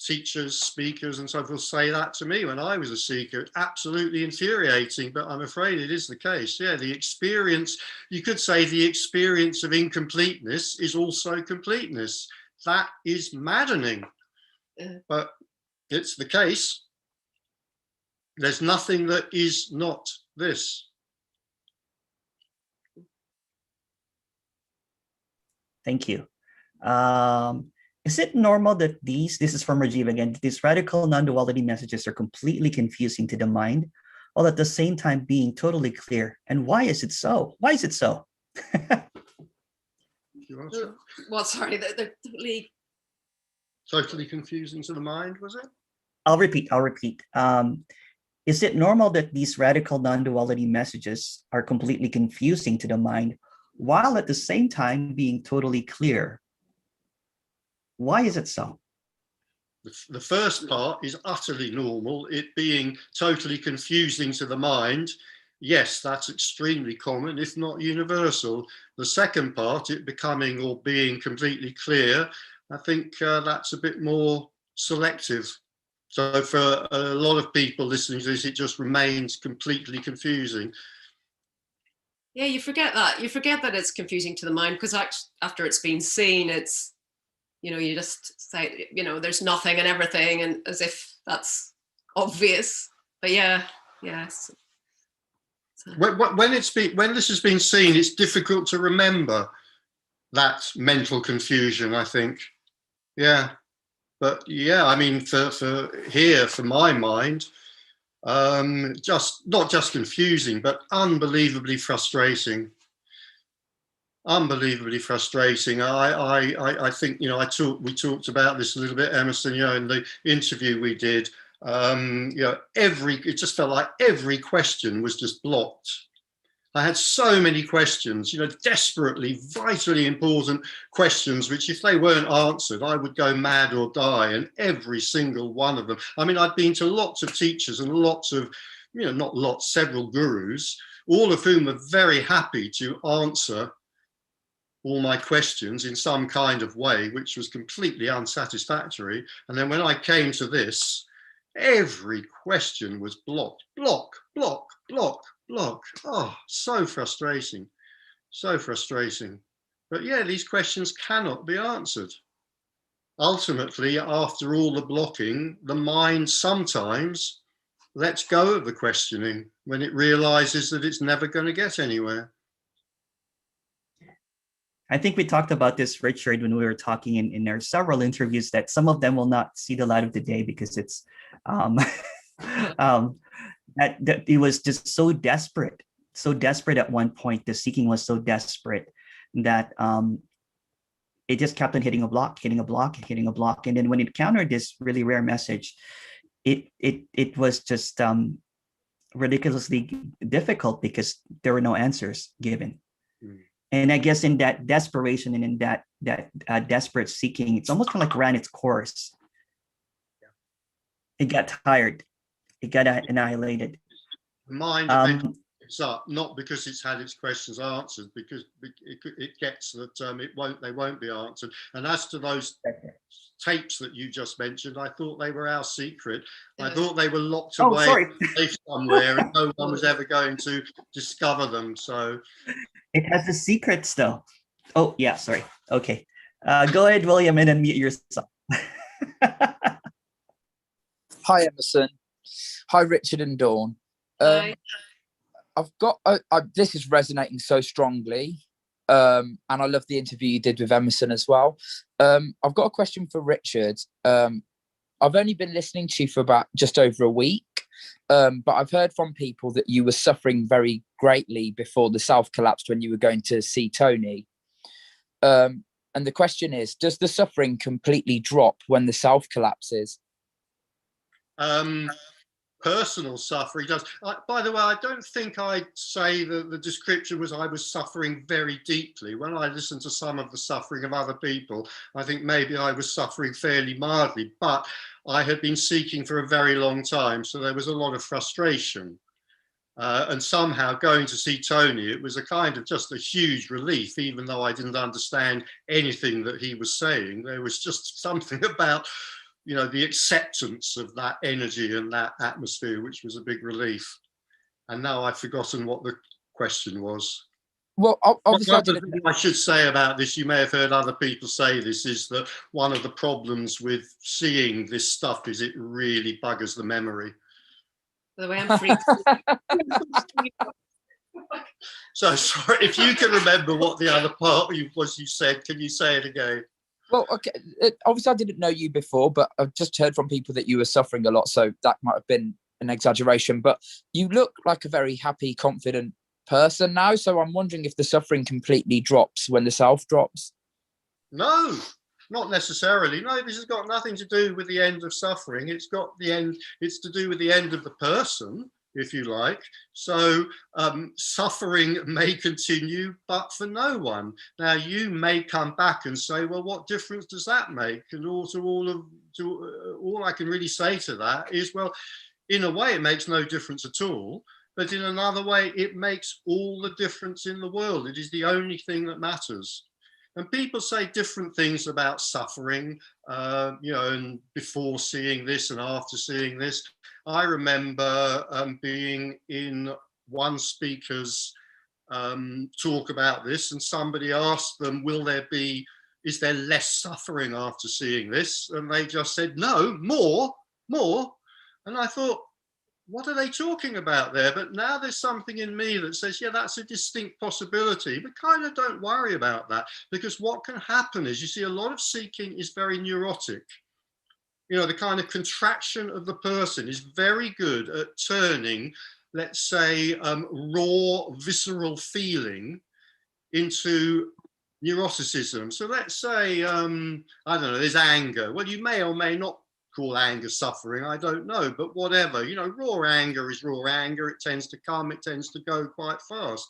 teachers, speakers, and so forth say that to me when I was a seeker. Absolutely infuriating, but I'm afraid it is the case. Yeah, the experience, you could say the experience of incompleteness is also completeness. That is maddening, but it's the case. There's nothing that is not this. Thank you. Is it normal that this is from Rajiv again, these radical non-duality messages are completely confusing to the mind, while at the same time being totally clear? And why is it so? Why is it so? Well, sorry, they're totally confusing to the mind, was it? I'll repeat. Is it normal that these radical non-duality messages are completely confusing to the mind, while at the same time being totally clear? Why is it so? The first part is utterly normal, it being totally confusing to the mind. Yes, that's extremely common, if not universal. The second part, it becoming or being completely clear, I think that's a bit more selective. So for a lot of people listening to this, it just remains completely confusing. Yeah, you forget that. You forget that it's confusing to the mind, because after it's been seen, it's, you just say, there's nothing and everything, and as if that's obvious. But yes. When this has been seen, it's difficult to remember that mental confusion, I think. Yeah. But yeah, I mean, for my mind, not just confusing, but unbelievably frustrating. Unbelievably frustrating. I think, we talked about this a little bit, Emerson, in the interview we did. It just felt like every question was just blocked. I had so many questions, desperately, vitally important questions, which if they weren't answered, I would go mad or die. And every single one of them. I mean, I'd been to lots of teachers and lots of, not lots, several gurus, all of whom were very happy to answer all my questions in some kind of way, which was completely unsatisfactory. And then when I came to this, every question was blocked. Block. Oh, so frustrating. But yeah, these questions cannot be answered. Ultimately, after all the blocking, the mind sometimes lets go of the questioning when it realizes that it's never going to get anywhere. I think we talked about this, Richard, when we were talking in our several interviews, that some of them will not see the light of the day because it's that it was just so desperate at one point. The seeking was so desperate that it just kept on hitting a block. And then when it encountered this really rare message, it was just ridiculously difficult because there were no answers given. Mm. And I guess in that desperation and in that desperate seeking, it's almost kind of like ran its course. It got tired. It got annihilated. Mind eventually picks up, not because it's had its questions answered, because it gets that they won't be answered. And as to those tapes that you just mentioned, I thought they were our secret. I thought they were locked away somewhere, and no one was ever going to discover them. So it has a secret still. Oh yeah, sorry. Okay, go ahead, William, and unmute yourself. Hi, Emerson. Hi, Richard and Dawn. Hi. I've got this is resonating so strongly, and I love the interview you did with Emerson as well. I've got a question for Richard. I've only been listening to you for about just over a week, but I've heard from people that you were suffering very greatly before the self collapsed when you were going to see Tony. And the question is, does the suffering completely drop when the self collapses? Personal suffering does. By the way, I don't think I'd say that the description was I was suffering very deeply. When I listened to some of the suffering of other people, I think maybe I was suffering fairly mildly, but I had been seeking for a very long time, so there was a lot of frustration. And somehow going to see Tony, it was a kind of just a huge relief, even though I didn't understand anything that he was saying. There was just something about, you know, the acceptance of that energy and that atmosphere, which was a big relief. And now I've forgotten what the question was. Well, obviously, I should say about this, you may have heard other people say this, is that one of the problems with seeing this stuff is it really buggers the memory. By the way, I'm free. So sorry, if you can remember what the other part was you said, can you say it again? Well, okay. Obviously, I didn't know you before, but I've just heard from people that you were suffering a lot, so that might have been an exaggeration. But you look like a very happy, confident person now. So I'm wondering if the suffering completely drops when the self drops. No, not necessarily. No, this has got nothing to do with the end of suffering. It's to do with the end of the person, if you like. So suffering may continue, but for no one. Now, you may come back and say, well, what difference does that make? And all I can really say to that is, well, in a way, it makes no difference at all. But in another way, it makes all the difference in the world. It is the only thing that matters. And people say different things about suffering, you know, and before seeing this and after seeing this. I remember being in one speaker's talk about this, and somebody asked them, is there less suffering after seeing this? And they just said, no, more. And I thought, what are they talking about there? But now there's something in me that says, yeah, that's a distinct possibility, but kind of don't worry about that, because what can happen is, you see, a lot of seeking is very neurotic. You know, the kind of contraction of the person is very good at turning, let's say, raw, visceral feeling into neuroticism. So let's say, I don't know, there's anger. Well, you may or may not call anger suffering, I don't know, but whatever, you know, raw anger is raw anger. It tends to come, it tends to go quite fast.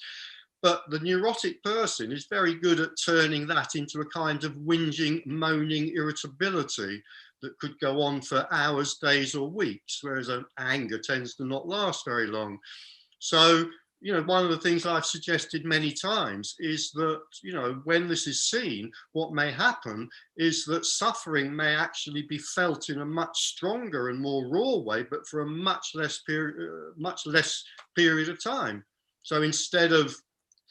But the neurotic person is very good at turning that into a kind of whinging, moaning irritability that could go on for hours, days, or weeks, whereas anger tends to not last very long. So, you know, one of the things I've suggested many times is that, you know, when this is seen, what may happen is that suffering may actually be felt in a much stronger and more raw way, but for a much less period of time. So instead of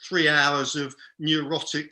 3 hours of neurotic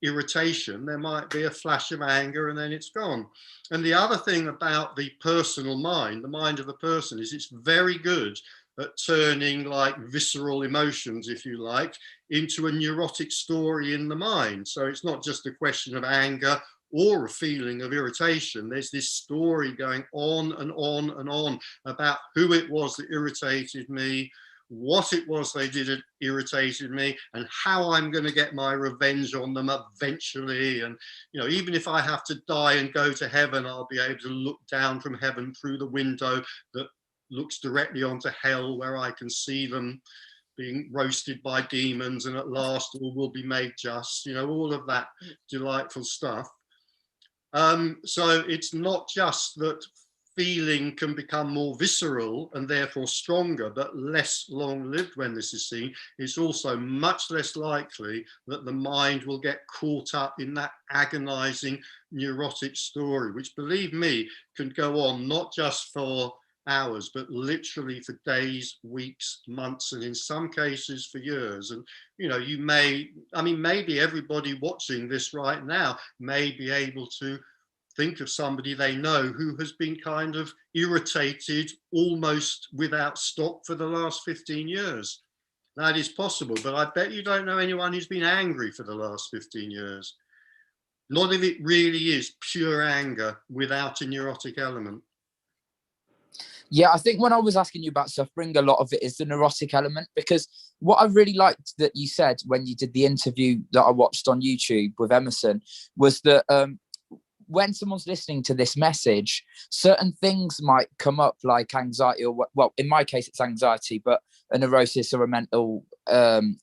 irritation, there might be a flash of anger and then it's gone. And the other thing about the personal mind, the mind of the person, is it's very good at turning like visceral emotions, if you like, into a neurotic story in the mind. So it's not just a question of anger or a feeling of irritation. There's this story going on and on and on about who it was that irritated me, what it was they did that irritated me, and how I'm going to get my revenge on them eventually. And, you know, even if I have to die and go to heaven, I'll be able to look down from heaven through the window that looks directly onto hell, where I can see them being roasted by demons, and at last all will be made just, you know, all of that delightful stuff. So it's not just that feeling can become more visceral and therefore stronger, but less long-lived when this is seen. It's also much less likely that the mind will get caught up in that agonizing neurotic story, which, believe me, can go on not just for hours, but literally for days, weeks, months, and in some cases for years. And, you know, you may, I mean, maybe everybody watching this right now may be able to think of somebody they know who has been kind of irritated almost without stop for the last 15 years. That is possible, but I bet you don't know anyone who's been angry for the last 15 years. A lot of it really is pure anger without a neurotic element. Yeah, I think when I was asking you about suffering, a lot of it is the neurotic element, because what I really liked that you said when you did the interview that I watched on YouTube with Emerson was that when someone's listening to this message, certain things might come up like anxiety, or, well, in my case, it's anxiety, but a neurosis or a mental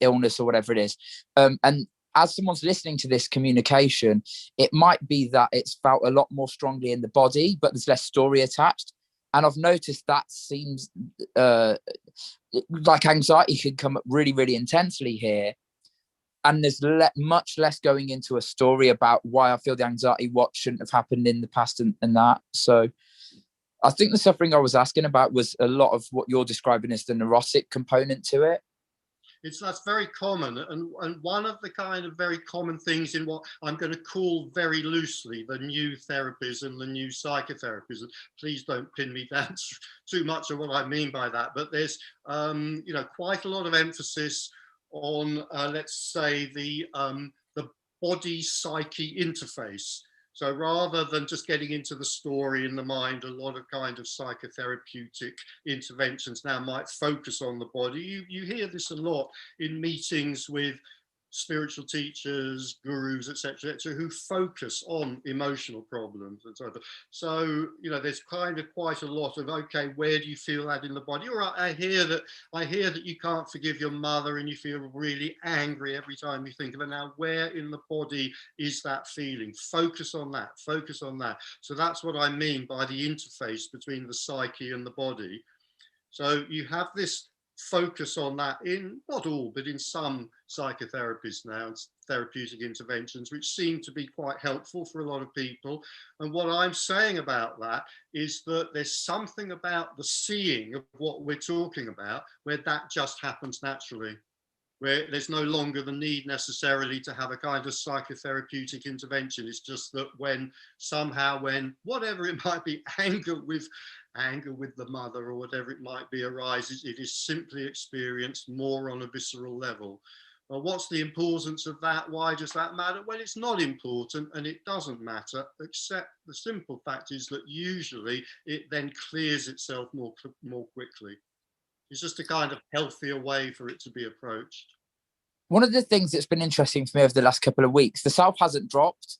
illness or whatever it is. And as someone's listening to this communication, it might be that it's felt a lot more strongly in the body, but there's less story attached. And I've noticed that seems like anxiety can come up really, really intensely here. And there's much less going into a story about why I feel the anxiety, what shouldn't have happened in the past, and that. So I think the suffering I was asking about was a lot of what you're describing as the neurotic component to it. That's very common, and one of the kind of very common things in what I'm going to call very loosely the new therapies and the new psychotherapies. And please don't pin me down too much on what I mean by that, but there's you know, quite a lot of emphasis on let's say the body psyche interface. So rather than just getting into the story in the mind, a lot of kind of psychotherapeutic interventions now might focus on the body. You hear this a lot in meetings with spiritual teachers, gurus, etc., who focus on emotional problems and so on. So, you know, there's kind of quite a lot of, okay, where do you feel that in the body? All right, I hear that you can't forgive your mother and you feel really angry every time you think of it. Now, where in the body is that feeling? Focus on that, focus on that. So that's what I mean by the interface between the psyche and the body. So you have this focus on that in not all, but in some psychotherapies now, therapeutic interventions, which seem to be quite helpful for a lot of people. And what I'm saying about that is that there's something about the seeing of what we're talking about where that just happens naturally, where there's no longer the need necessarily to have a kind of psychotherapeutic intervention. It's just that when whatever it might be, anger with the mother or whatever it might be arises, it is simply experienced more on a visceral level. Well, what's the importance of that? Why does that matter? Well, it's not important and it doesn't matter, except the simple fact is that usually it then clears itself more quickly. It's just a kind of healthier way for it to be approached. One of the things that's been interesting for me over the last couple of weeks, the self hasn't dropped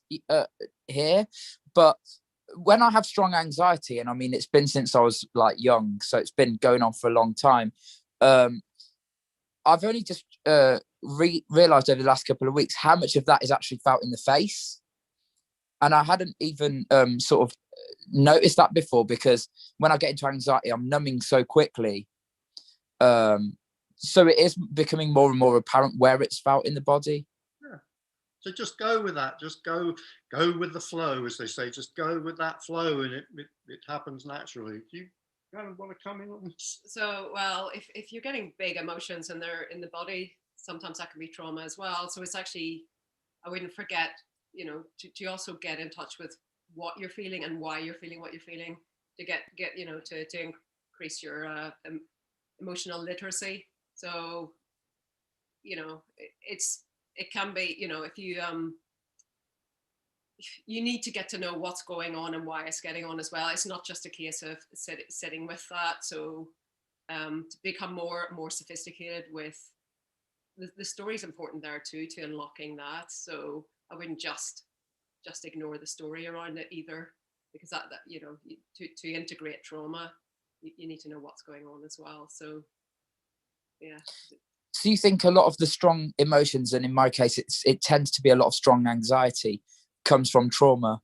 here, but when I have strong anxiety, and I mean, it's been since I was like young, so it's been going on for a long time. I've only just realized over the last couple of weeks how much of that is actually felt in the face. And I hadn't even sort of noticed that before, because when I get into anxiety, I'm numbing so quickly. So it is becoming more and more apparent where it's felt in the body. Yeah. So just go with that. Just go with the flow, as they say. Just go with that flow, and it happens naturally. Do you kind of want to come in on this? So, well, if you're getting big emotions and they're in the body, sometimes that can be trauma as well. So it's actually, I wouldn't forget, you know, to also get in touch with what you're feeling and why you're feeling what you're feeling, to get you know, to increase your emotional literacy. So, you know, it can be, you know, if you need to get to know what's going on and why it's getting on as well. It's not just a case of sitting with that. So to become more sophisticated with the story is important there too, to unlocking that. So I wouldn't just ignore the story around it either, because that you know, to integrate trauma, you need to know what's going on as well. So yeah. So you think a lot of the strong emotions, and in my case, it tends to be a lot of strong anxiety, comes from trauma?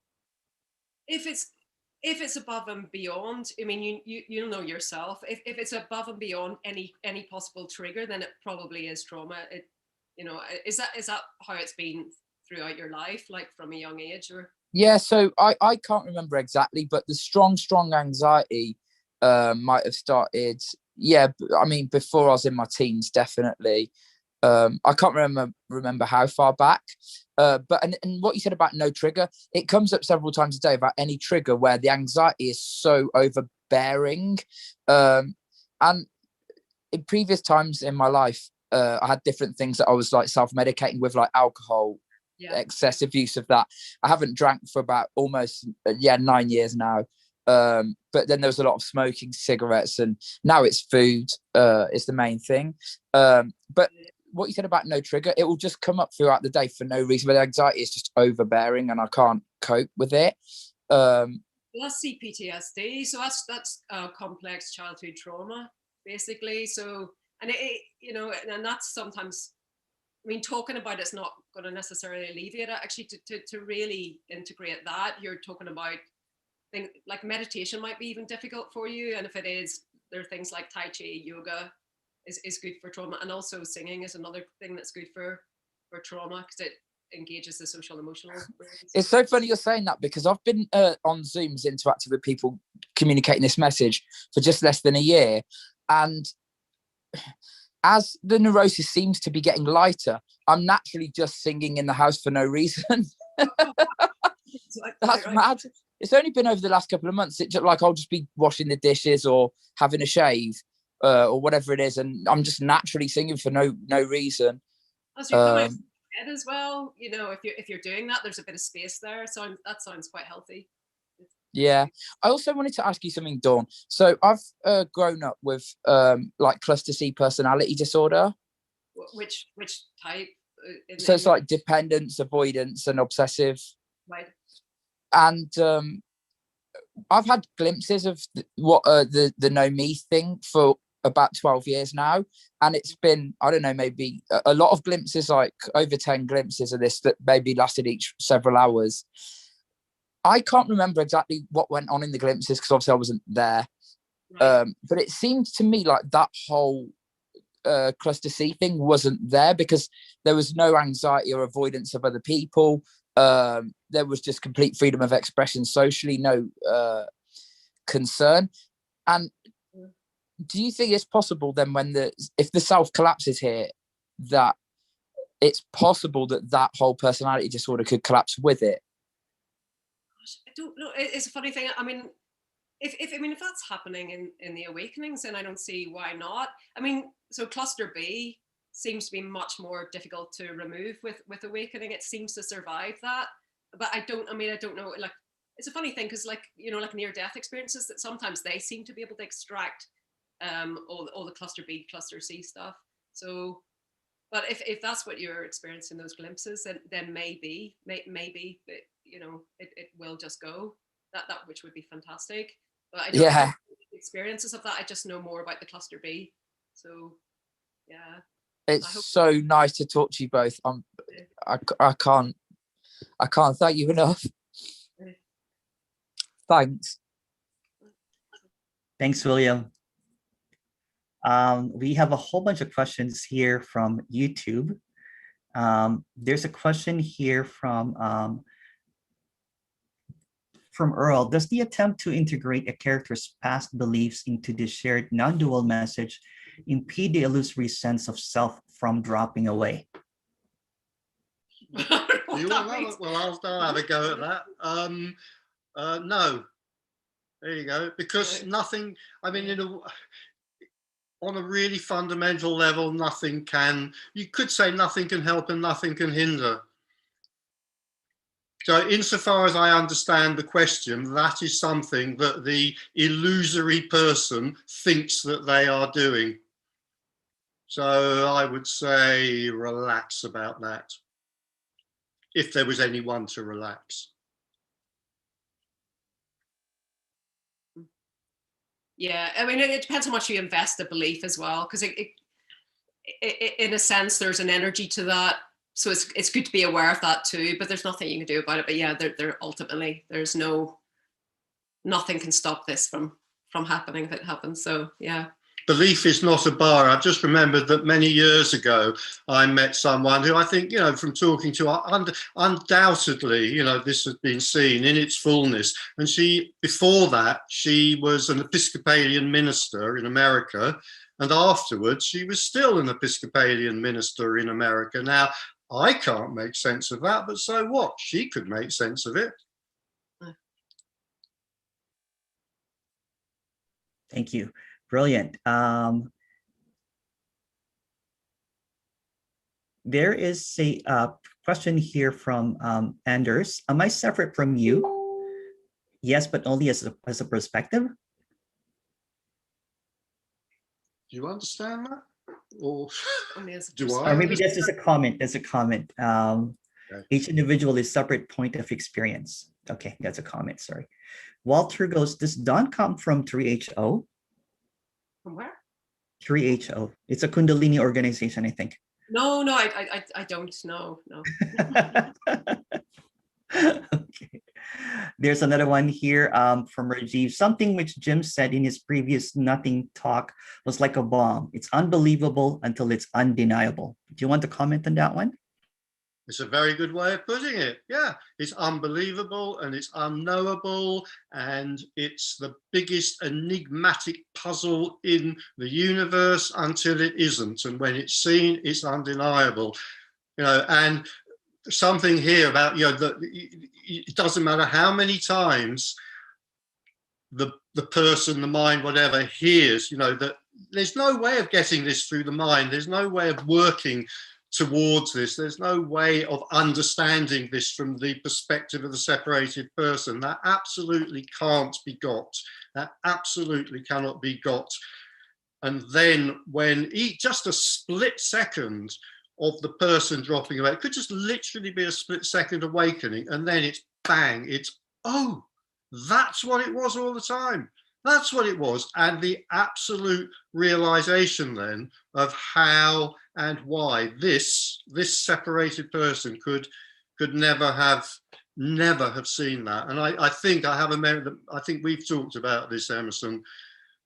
If it's above and beyond, I mean, you know yourself. If it's above and beyond any possible trigger, then it probably is trauma. It, you know, is that how it's been throughout your life, like from a young age, or? Yeah, so I can't remember exactly, but the strong anxiety might have started. Yeah, I mean, before I was in my teens, definitely. I can't remember how far back, but and what you said about no trigger, it comes up several times a day about any trigger where the anxiety is so overbearing, and in previous times in my life, I had different things that I was like self-medicating with, like alcohol, excessive use of that. I haven't drank for about almost 9 years now. But then there was a lot of smoking, cigarettes, and now it's food is the main thing. But what you said about no trigger, it will just come up throughout the day for no reason, but anxiety is just overbearing and I can't cope with it. That's CPTSD, so that's complex childhood trauma, basically. So, and it you know, and that's sometimes, I mean, talking about it's not going to necessarily alleviate it. Actually, to really integrate that, you're talking about things like meditation might be even difficult for you, and if it is, there are things like Tai Chi, yoga is good for trauma, and also singing is another thing that's good for trauma because it engages the social emotional brains. It's so funny you're saying that, because I've been on Zooms interacting with people communicating this message for just less than a year, and as the neurosis seems to be getting lighter, I'm naturally just singing in the house for no reason. That's mad. It's only been over the last couple of months. It's like I'll just be washing the dishes or having a shave or whatever it is, and I'm just naturally singing for no reason. As you come out of bed as well, you know, if you're doing that, there's a bit of space there, so that sounds quite healthy. Yeah, I also wanted to ask you something, Dawn. So I've grown up with like cluster C personality disorder. Which type? So it's like dependence, avoidance, and obsessive. Right. And I've had glimpses of what the know me thing for about 12 years now, and it's been, I don't know, maybe a lot of glimpses, like over 10 glimpses of this that maybe lasted each several hours. I can't remember exactly what went on in the glimpses because obviously I wasn't there. Right. But it seemed to me like that whole cluster C thing wasn't there, because there was no anxiety or avoidance of other people. There was just complete freedom of expression socially, no concern. And do you think it's possible then, if the self collapses here, that it's possible that whole personality disorder could collapse with it? I don't know. It's a funny thing. I mean, if that's happening in the awakenings, then I don't see why not. I mean, so cluster B seems to be much more difficult to remove with awakening. It seems to survive that, but I don't know. Like, it's a funny thing because, like, you know, like near-death experiences, that sometimes they seem to be able to extract all the cluster B, cluster C stuff. So, but if that's what you're experiencing, those glimpses, then maybe, you know, it will just go. That which would be fantastic. But I don't have experiences of that. I just know more about the cluster B. So yeah. It's so nice to talk to you both. I can't thank you enough. Thanks. Thanks, William. We have a whole bunch of questions here from YouTube. There's a question here from Earl. Does the attempt to integrate a character's past beliefs into the shared non-dual message impede the illusory sense of self from dropping away? Well, I'll have a go at that. No. There you go. Because nothing, I mean, on a really fundamental level, you could say nothing can help and nothing can hinder. So insofar as I understand the question, that is something that the illusory person thinks that they are doing. So I would say relax about that, if there was anyone to relax. Yeah, I mean, it depends how much you invest the belief as well, because in a sense, there's an energy to that. So it's good to be aware of that too, but there's nothing you can do about it. But yeah, there ultimately, there's nothing can stop this from happening if it happens. So yeah. Belief is not a bar. I've just remembered that many years ago, I met someone who I think, you know, from talking to, undoubtedly, you know, this has been seen in its fullness. And she, before that, she was an Episcopalian minister in America. And afterwards, she was still an Episcopalian minister in America. Now, I can't make sense of that, but so what? She could make sense of it. Thank you. Brilliant. There is a question here from Anders. Am I separate from you? Yes, but only as a perspective. Do you understand that? Or do or maybe that's just a comment. That's a comment. Okay. Each individual is separate point of experience. Okay, that's a comment. Sorry. Walter goes, does Dawn come from 3HO? From where? 3HO. It's a Kundalini organization, I think. No, I don't know. No. Okay. There's another one here from Rajiv. Something which Jim said in his previous nothing talk was like a bomb. It's unbelievable until it's undeniable. Do you want to comment on that one? It's a very good way of putting it. Yeah, it's unbelievable and it's unknowable and it's the biggest enigmatic puzzle in the universe until it isn't. And when it's seen, it's undeniable. You know, and something here about, you know, that it doesn't matter how many times the person, the mind, whatever hears, you know, that there's no way of getting this through the mind. There's no way of working towards this. There's no way of understanding this from the perspective of the separated person. That absolutely can't be got. That absolutely cannot be got. And then when just a split second of the person dropping away, it could just literally be a split second awakening, and then it's bang, it's, oh, that's what it was all the time. That's what it was. And the absolute realization then of how and why this separated person could never have seen that. And I think I have a memory that I think we've talked about this, Emerson,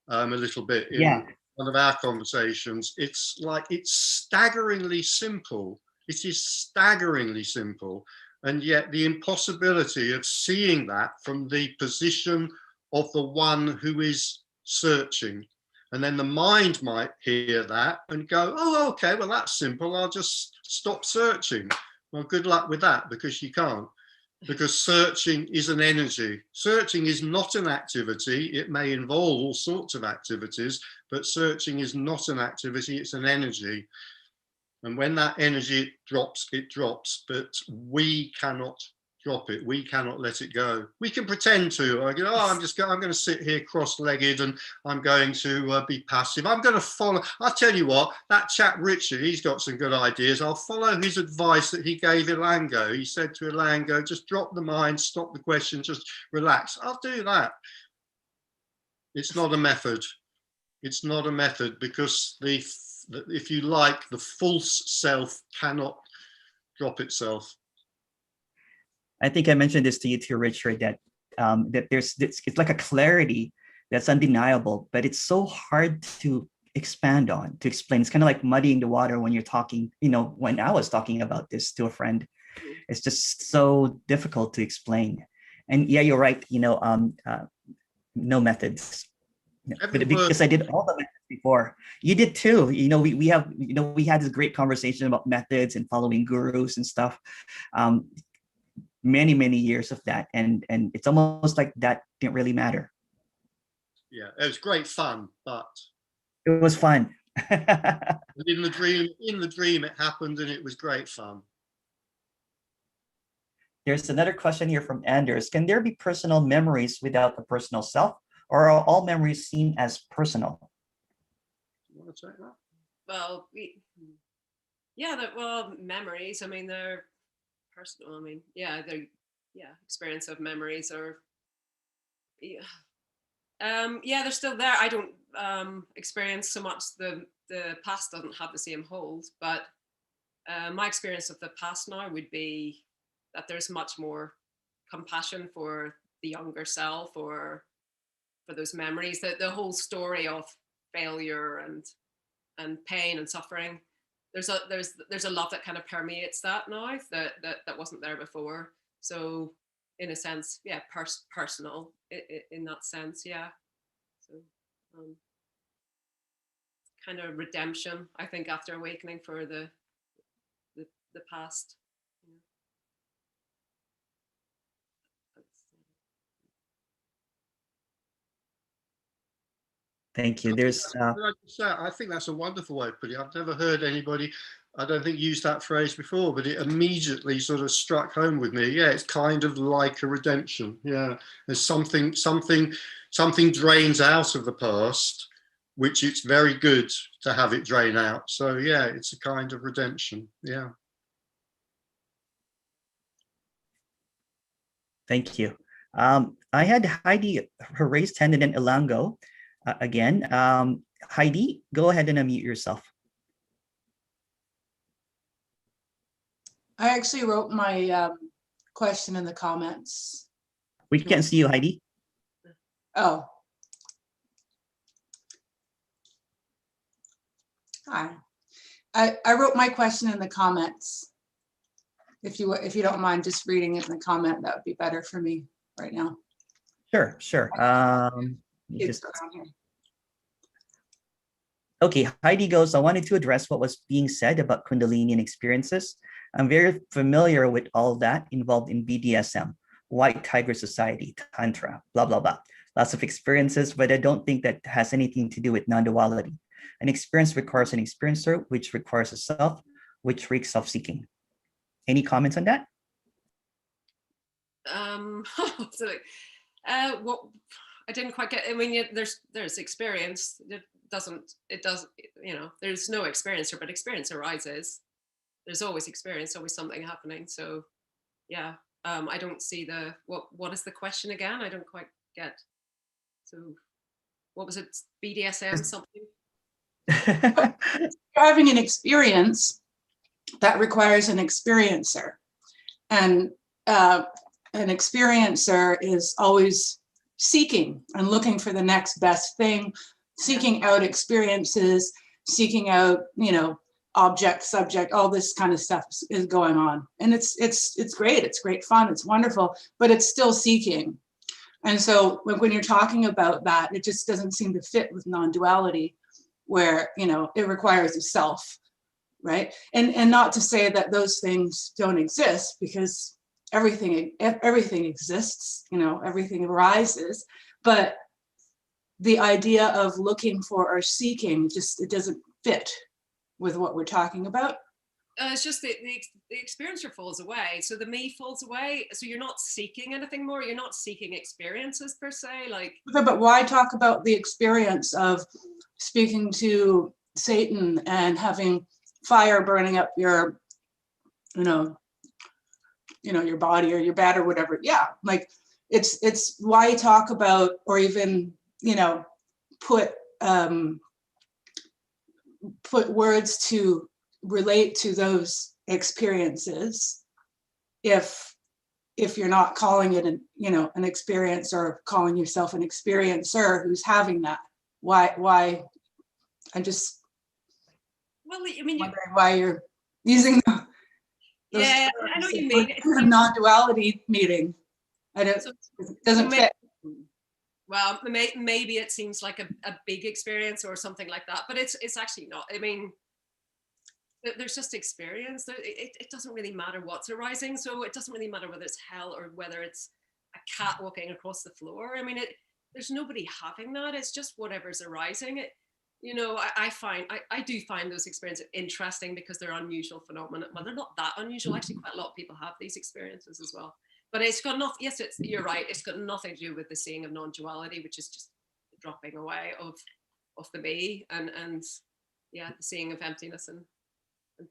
a little bit in one of our conversations. It's like, it's staggeringly simple. It is staggeringly simple. And yet the impossibility of seeing that from the position of the one who is searching. And then the mind might hear that and go, oh, okay, well, that's simple. I'll just stop searching. Well, good luck with that, because you can't. Because searching is an energy. Searching is not an activity. It may involve all sorts of activities, but searching is not an activity, it's an energy. And when that energy drops, it drops, but we cannot drop it. We cannot let it go. We can pretend to. I go, oh, I'm going to sit here cross-legged and I'm going to be passive. I'm going to follow. I'll tell you what, that chap Richard, he's got some good ideas. I'll follow his advice that he gave Ilango. He said to Ilango, just drop the mind, stop the question, just relax. I'll do that. It's not a method. It's not a method, because if you like, the false self cannot drop itself. I think I mentioned this to you too, Richard, that that it's like a clarity that's undeniable, but it's so hard to expand on, to explain. It's kind of like muddying the water when you're talking, you know, when I was talking about this to a friend, it's just so difficult to explain. And yeah, you're right, you know, no methods. But because I did all the methods before. You did too. You know, we have, you know, we had this great conversation about methods and following gurus and stuff. Many years of that, and it's almost like that didn't really matter. Yeah, it was great fun, but it was fun. in the dream it happened, and it was great fun. There's another question here from Anders. Can there be personal memories without the personal self, or are all memories seen as personal? You want to take that? Well, well, memories, I mean, they're personal. I mean, they're experience of memories, or Yeah, they're still there. I don't experience so much the past doesn't have the same hold, but my experience of the past now would be that there's much more compassion for the younger self, or for those memories, the whole story of failure and pain and suffering. There's a love that kind of permeates that now that wasn't there before. So in a sense, yeah, personal in that sense, yeah. So kind of redemption, I think, after awakening for the past. Thank you. There's I think that's a wonderful way of putting it. I've never heard anybody, I don't think, use that phrase before, but it immediately sort of struck home with me. Yeah, it's kind of like a redemption. Yeah, there's something drains out of the past, which it's very good to have it drain out. So yeah, it's a kind of redemption. Yeah. Thank you. I had Heidi, her raised hand, and then Elango again. Heidi, go ahead and unmute yourself. I actually wrote my question in the comments. We can't see you, Heidi. Oh. Hi. I wrote my question in the comments. If you don't mind just reading it in the comment, that would be better for me right now. Sure. Okay, Heidi goes, I wanted to address what was being said about Kundalini and experiences. I'm very familiar with all that involved in BDSM, White Tiger Society, Tantra, blah, blah, blah. Lots of experiences, but I don't think that has anything to do with non-duality. An experience requires an experiencer, which requires a self, which reeks self-seeking. Any comments on that? What I didn't quite get. I mean, there's experience. It does. You know, there's no experiencer, but experience arises. There's always experience, always something happening. So, yeah. I don't see what is the question again? I don't quite get. So, what was it? BDSM something? Having an experience that requires an experiencer, and an experiencer is always seeking and looking for the next best thing, seeking out experiences, seeking out, object, subject, all this kind of stuff is going on, and it's great. It's great fun. It's wonderful, but it's still seeking. And so when you're talking about that, it just doesn't seem to fit with non-duality, where it requires a self, right? And not to say that those things don't exist, because everything exists, everything arises, but the idea of looking for or seeking, it doesn't fit with what we're talking about. It's just the experiencer falls away, so the me falls away, so you're not seeking anything more, you're not seeking experiences per se, like. But why talk about the experience of speaking to Satan and having fire burning up your your body or your bed or whatever? Yeah, like it's why talk about, or even put words to relate to those experiences if you're not calling it an experience, or calling yourself an experiencer who's having that. Why I'm just wondering why you're using those Yeah, terms. I know what you mean. A non-duality meeting. It doesn't fit. Well, maybe it seems like a big experience or something like that, but it's actually not. I mean, there's just experience. It doesn't really matter what's arising. So it doesn't really matter whether it's hell or whether it's a cat walking across the floor. I mean, there's nobody having that. It's just whatever's arising. I do find those experiences interesting because they're unusual phenomena. Well, they're not that unusual. Actually, quite a lot of people have these experiences as well. But it's got nothing. Yes, you're right. It's got nothing to do with the seeing of non-duality, which is just the dropping away of the me and the seeing of emptiness and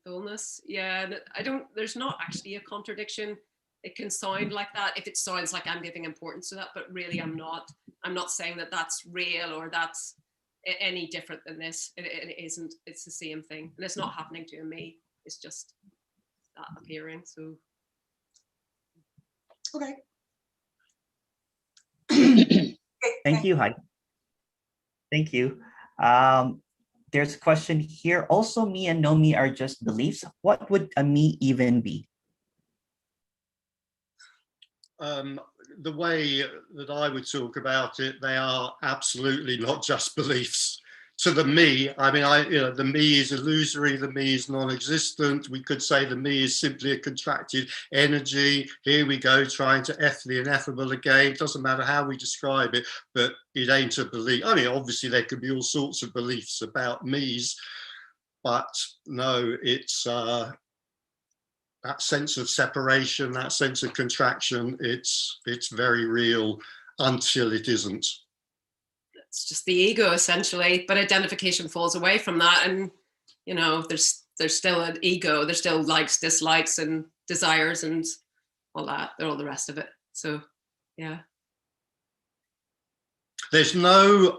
fullness. Yeah, and there's not actually a contradiction. It can sound like that if it sounds like I'm giving importance to that, but really I'm not. I'm not saying that that's real or that's any different than this. It isn't. It's the same thing, and it's not happening to me. It's just that appearing. So Okay. Thank you, Heidi. Thank you. There's a question here. Also, me and no me are just beliefs. What would a me even be? The way that I would talk about it, they are absolutely not just beliefs. To the me, I mean, the me is illusory, the me is non-existent. We could say the me is simply a contracted energy. Here we go, trying to F the ineffable again. It doesn't matter how we describe it, but it ain't a belief. I mean, obviously there could be all sorts of beliefs about me's, but no, it's that sense of separation, that sense of contraction, it's very real until it isn't. it's just the ego essentially, but identification falls away from that, and you know, there's still an ego, there's still likes, dislikes, and desires, and all that, all the rest of it. So yeah, there's no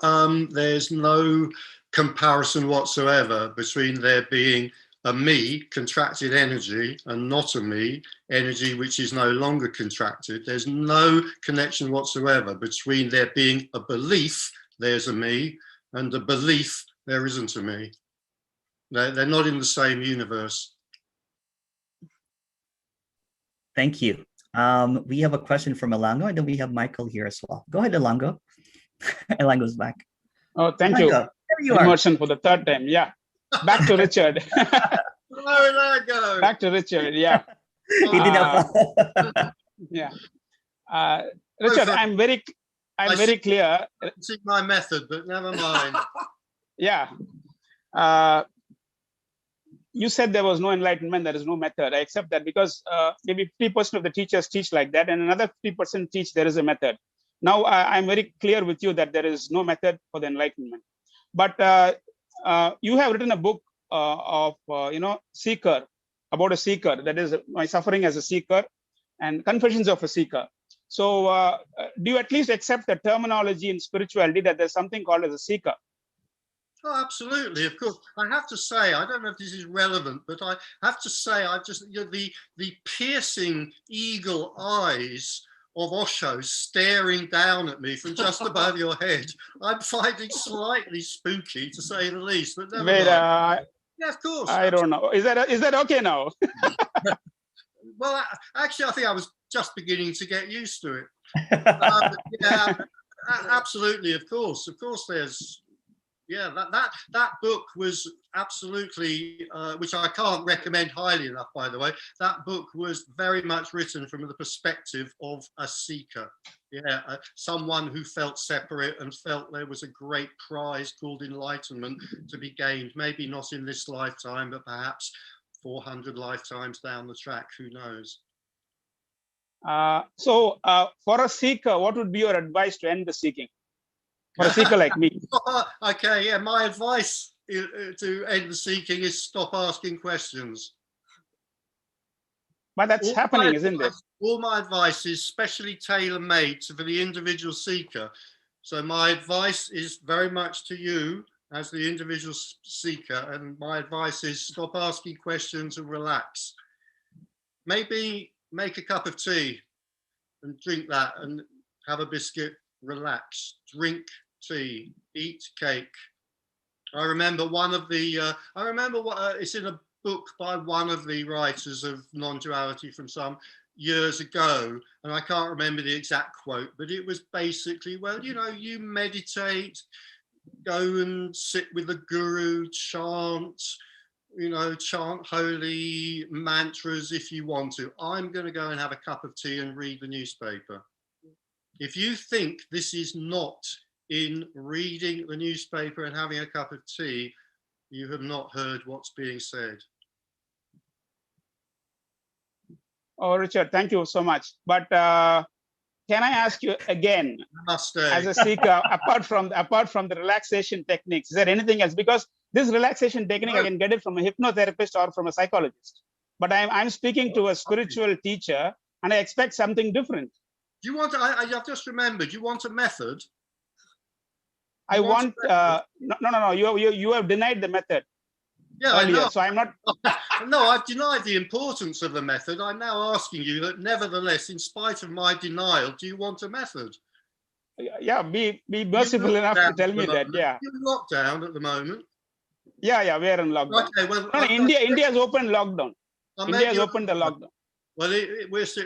comparison whatsoever between there being a me, contracted energy, and not a me, energy which is no longer contracted. There's no connection whatsoever between there being a belief, there's a me, and a belief, there isn't a me. They're not in the same universe. Thank you. We have a question from Elango, and then we have Michael here as well. Go ahead, Elango. Elango's back. Oh, thank Elango, you. there you are. Emerson for the third time. Yeah. Back to Richard. Hello, Elango. Back to Richard. Yeah. He did not. Yeah. Richard, I'm very clear. It's my method, but never mind. Yeah. You said there was no enlightenment, there is no method. I accept that because maybe 50% of the teachers teach like that, and another 50% teach there is a method. Now, I'm very clear with you that there is no method for the enlightenment. But you have written a book of, seeker, about a seeker, that is my suffering as a seeker and confessions of a seeker. So do you at least accept the terminology in spirituality that there's something called as a seeker? Oh, absolutely, of course. I have to say, I don't know if this is relevant, but I have to say, the piercing eagle eyes of Osho staring down at me from just above your head, I'm finding slightly spooky, to say the least. But never mind. Yeah, of course. I don't know. Is that okay now? Well, actually, I think I was just beginning to get used to it. Yeah, absolutely, of course. Of course, there's. Yeah, that book was absolutely, which I can't recommend highly enough, by the way. That book was very much written from the perspective of a seeker. Yeah, someone who felt separate and felt there was a great prize called enlightenment to be gained. Maybe not in this lifetime, but perhaps 400 lifetimes down the track. Who knows? So for a seeker, what would be your advice to end the seeking? For a seeker like me. Okay, yeah, my advice to end the seeking is stop asking questions. But that's happening, isn't it? All my advice is specially tailor-made for the individual seeker. So my advice is very much to you as the individual seeker, and my advice is stop asking questions and relax. Maybe make a cup of tea and drink that and have a biscuit. Relax, drink tea, eat cake. I remember it's in a book by one of the writers of Non-Duality from some years ago, and I can't remember the exact quote, but it was basically, well, you meditate, go and sit with the guru, chant holy mantras if you want to. I'm going to go and have a cup of tea and read the newspaper. If you think this is not in reading the newspaper and having a cup of tea, you have not heard what's being said. Oh, Richard, thank you so much. But can I ask you again, as a seeker, apart from the relaxation techniques, is there anything else? Because this relaxation technique, I can get it from a hypnotherapist or from a psychologist. But I'm speaking to a spiritual teacher and I expect something different. Do you want? I've just remembered. You want a method. I want. No. You have denied the method. Yeah, earlier, I know. so I'm not. No, I've denied the importance of a method. I'm now asking you that, nevertheless, in spite of my denial, do you want a method? Yeah, be merciful enough to tell me that. Yeah. You're in lockdown at the moment. Yeah, we are in lockdown. Okay, well, no, India's open lockdown. India's opened the lockdown. Well,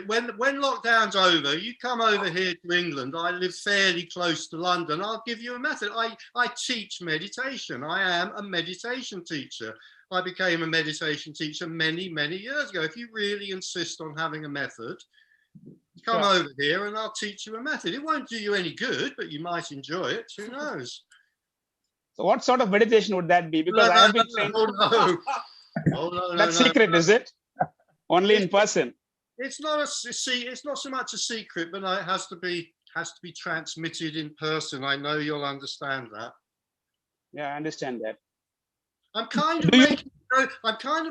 when lockdown's over, you come over here to England. I live fairly close to London. I'll give you a method. I teach meditation. I am a meditation teacher. I became a meditation teacher many, many years ago. If you really insist on having a method, come over here and I'll teach you a method. It won't do you any good, but you might enjoy it. Who knows? So what sort of meditation would that be? Because I have been trained. Oh, no. That's secret, is it? Only in person. It's not it's not so much a secret, but it has to be transmitted in person. I know you'll understand that. Yeah, I understand that. I'm kind of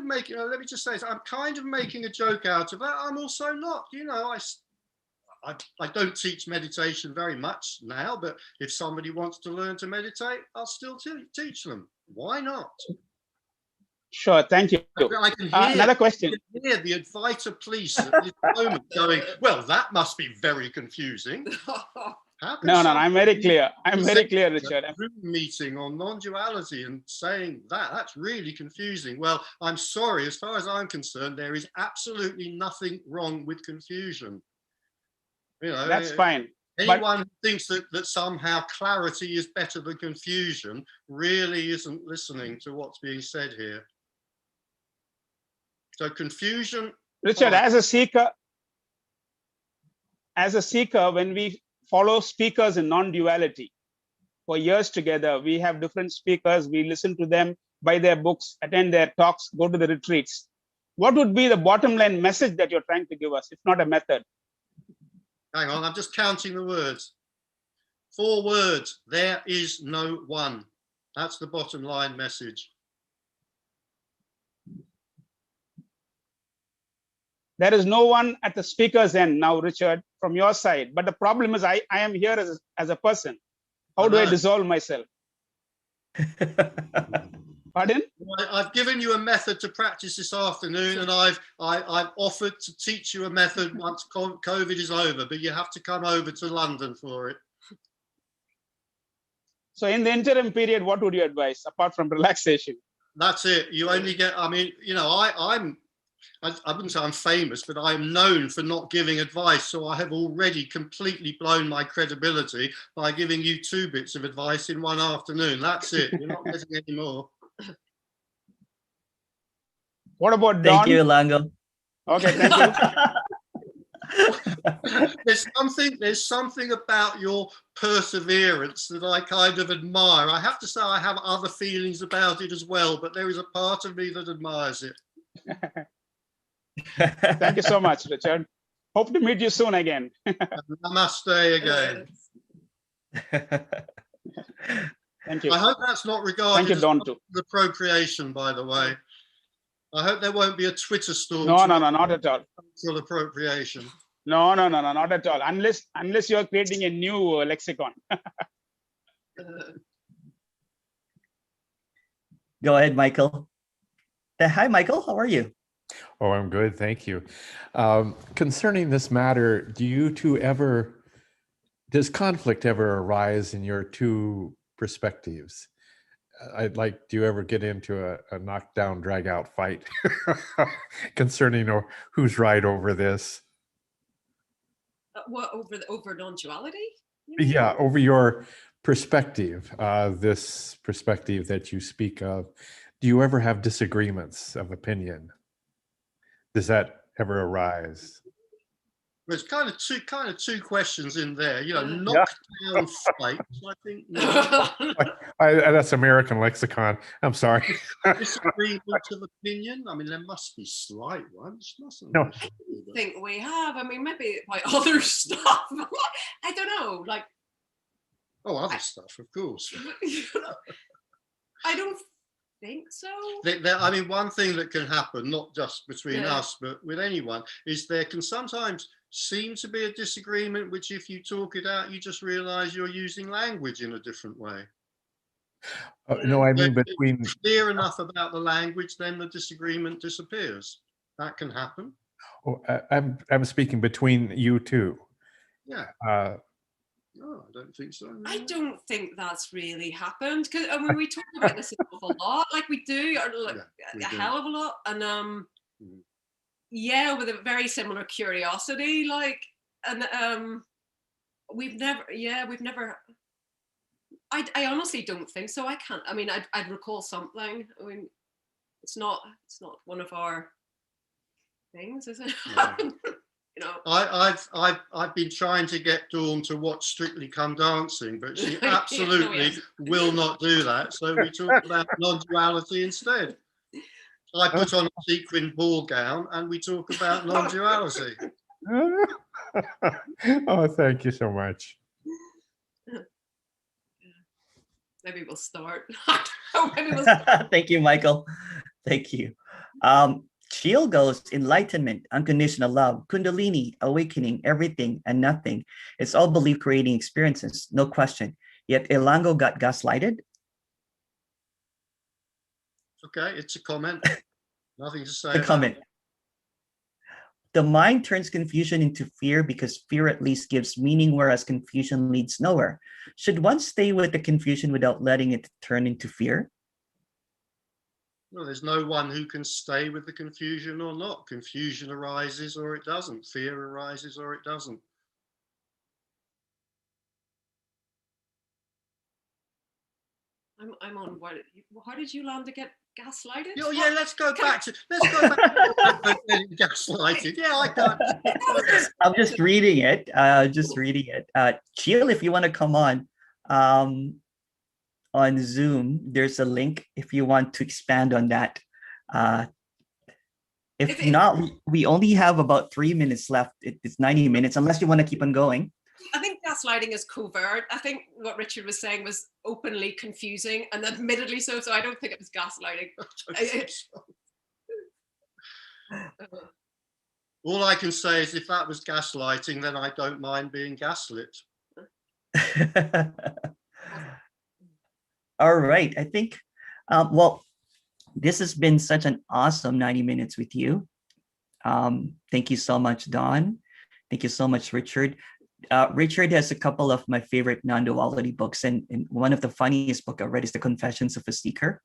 making. Let me just say this. I'm kind of making a joke out of that. I'm also not. You know, I don't teach meditation very much now, but if somebody wants to learn to meditate, I'll still teach them. Why not? Sure, thank you. I can hear, another question. I can hear the advaita police at this moment going, well, that must be very confusing. No, I'm very clear. I'm very clear, Richard. Room meeting on non-duality and saying that's really confusing. Well, I'm sorry, as far as I'm concerned, there is absolutely nothing wrong with confusion. You know, that's fine. Anyone who thinks that somehow clarity is better than confusion really isn't listening to what's being said here. So confusion. Richard, as a seeker, when we follow speakers in non-duality for years together, we have different speakers, we listen to them, buy their books, attend their talks, go to the retreats. What would be the bottom line message that you're trying to give us, if not a method? Hang on, I'm just counting the words. 4 words, there is no one. That's the bottom line message. There is no one at the speaker's end now, Richard, from your side. But the problem is I am here as a person. How do I dissolve myself? Pardon? I've given you a method to practice this afternoon, and I've offered to teach you a method once COVID is over, but you have to come over to London for it. So in the interim period, what would you advise apart from relaxation? That's it. You only get, I mean, you know, I wouldn't say I'm famous, but I'm known for not giving advice. So I have already completely blown my credibility by giving you 2 bits of advice in one afternoon. That's it. You're not getting any more. What about Dawn? Thank you, Lango. Okay, thank you. There's something about your perseverance that I kind of admire. I have to say I have other feelings about it as well, but there is a part of me that admires it. Thank you so much, Richard. Hope to meet you soon again. Namaste again. Thank you. I hope that's not regarded as the procreation, by the way. I hope there won't be a Twitter storm. No, not at all. Cultural appropriation. No, not at all. Unless you're creating a new lexicon. Go ahead, Michael. Hi, Michael. How are you? Oh, I'm good. Thank you. Concerning this matter, does conflict ever arise in your 2 perspectives? Do you ever get into a knockdown, drag out fight concerning who's right over this? What, over non-duality? Yeah, over your perspective, this perspective that you speak of. Do you ever have disagreements of opinion? Does that ever arise? There's kind of two questions in there. You know, knockdown fight. I think that's American lexicon. I'm sorry. Disagreement of opinion. I mean, there must be slight ones, mustn't there? No, I think we have. I mean, maybe by other stuff. I don't know. Like, other stuff, of course. I don't think so. I mean, one thing that can happen, not just between us, but with anyone, is there can sometimes seem to be a disagreement, which if you talk it out, you just realize you're using language in a different way. No, I mean But between. if you're clear enough about the language, then the disagreement disappears. That can happen. Oh, I'm speaking between you two. Yeah. No, I don't think so. No. I don't think that's really happened, because I mean, we talk about this an awful lot, like we do, or like we a do. hell of a lot, and yeah, with a very similar curiosity, like, and we've never. I honestly don't think so. I can't. I mean, I'd recall something. I mean, it's not one of our things, is it? Yeah. You know, I've been trying to get Dawn to watch Strictly Come Dancing, but she absolutely will not do that. So we talk about non-duality instead. I put on a sequin ball gown and we talk about non-duality. Oh, thank you so much. maybe we'll start. Maybe we'll start. Thank you, Michael. Thank you. Sheil goes enlightenment, unconditional love, Kundalini, awakening, everything and nothing. It's all belief creating experiences, no question. Yet Elango got gaslighted. Okay, it's a comment. Nothing to say. The comment. The mind turns confusion into fear because fear at least gives meaning, whereas confusion leads nowhere. Should one stay with the confusion without letting it turn into fear? Well, there's no one who can stay with the confusion or not. Confusion arises or it doesn't. Fear arises or it doesn't. I'm on what? How did you land to get gaslighted? Oh, yeah, let's go back to getting gaslighted. Yeah, I can't. I'm just reading it. Sheil, if you want to come on Zoom, there's a link if you want to expand on that. If not, we only have about 3 minutes left. It's 90 minutes, unless you want to keep on going. I think gaslighting is covert. I think what Richard was saying was openly confusing, and admittedly so. So I don't think it was gaslighting. All I can say is if that was gaslighting, then I don't mind being gaslit. All right. I think, well, this has been such an awesome 90 minutes with you. Thank you so much, Dawn. Thank you so much, Richard. Richard has a couple of my favorite non-duality books, and one of the funniest book I read is The Confessions of a Seeker.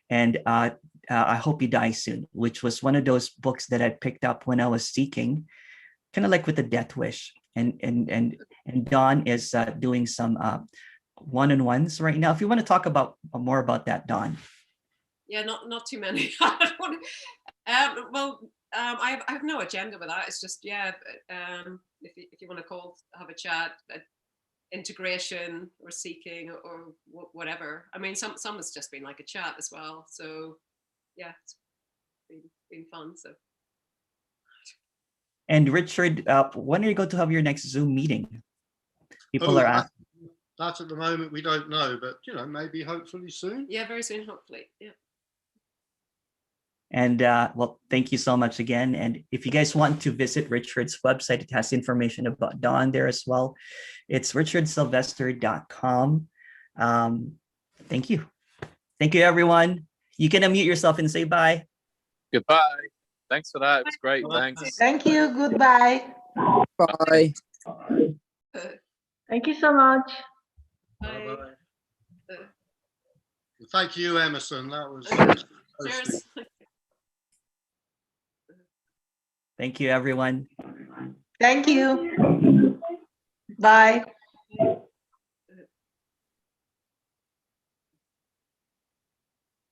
And I Hope You Die Soon, which was one of those books that I picked up when I was seeking, kind of like with the death wish. And Dawn is doing some one-on-ones right now. If you want to talk about more about that, Dawn. Yeah, not too many. I have no agenda with that. It's just, yeah, if you want to have a chat, integration or seeking or whatever. I mean, some has just been like a chat as well. So yeah, it's been fun. So. And Richard, when are you going to have your next Zoom meeting? People are asking. That at the moment we don't know, but maybe hopefully soon. Yeah, very soon, hopefully. Yeah. And well, thank you so much again. And if you guys want to visit Richard's website, it has information about Dawn there as well. It's richardsylvester.com. Thank you. Thank you, everyone. You can unmute yourself and say bye. Goodbye. Thanks for that. It was great. Thanks. Thank you. Goodbye. Bye. Thank you so much. Bye. Thank you, Emerson. That was. Cheers. Thank you, everyone. Thank you. Bye.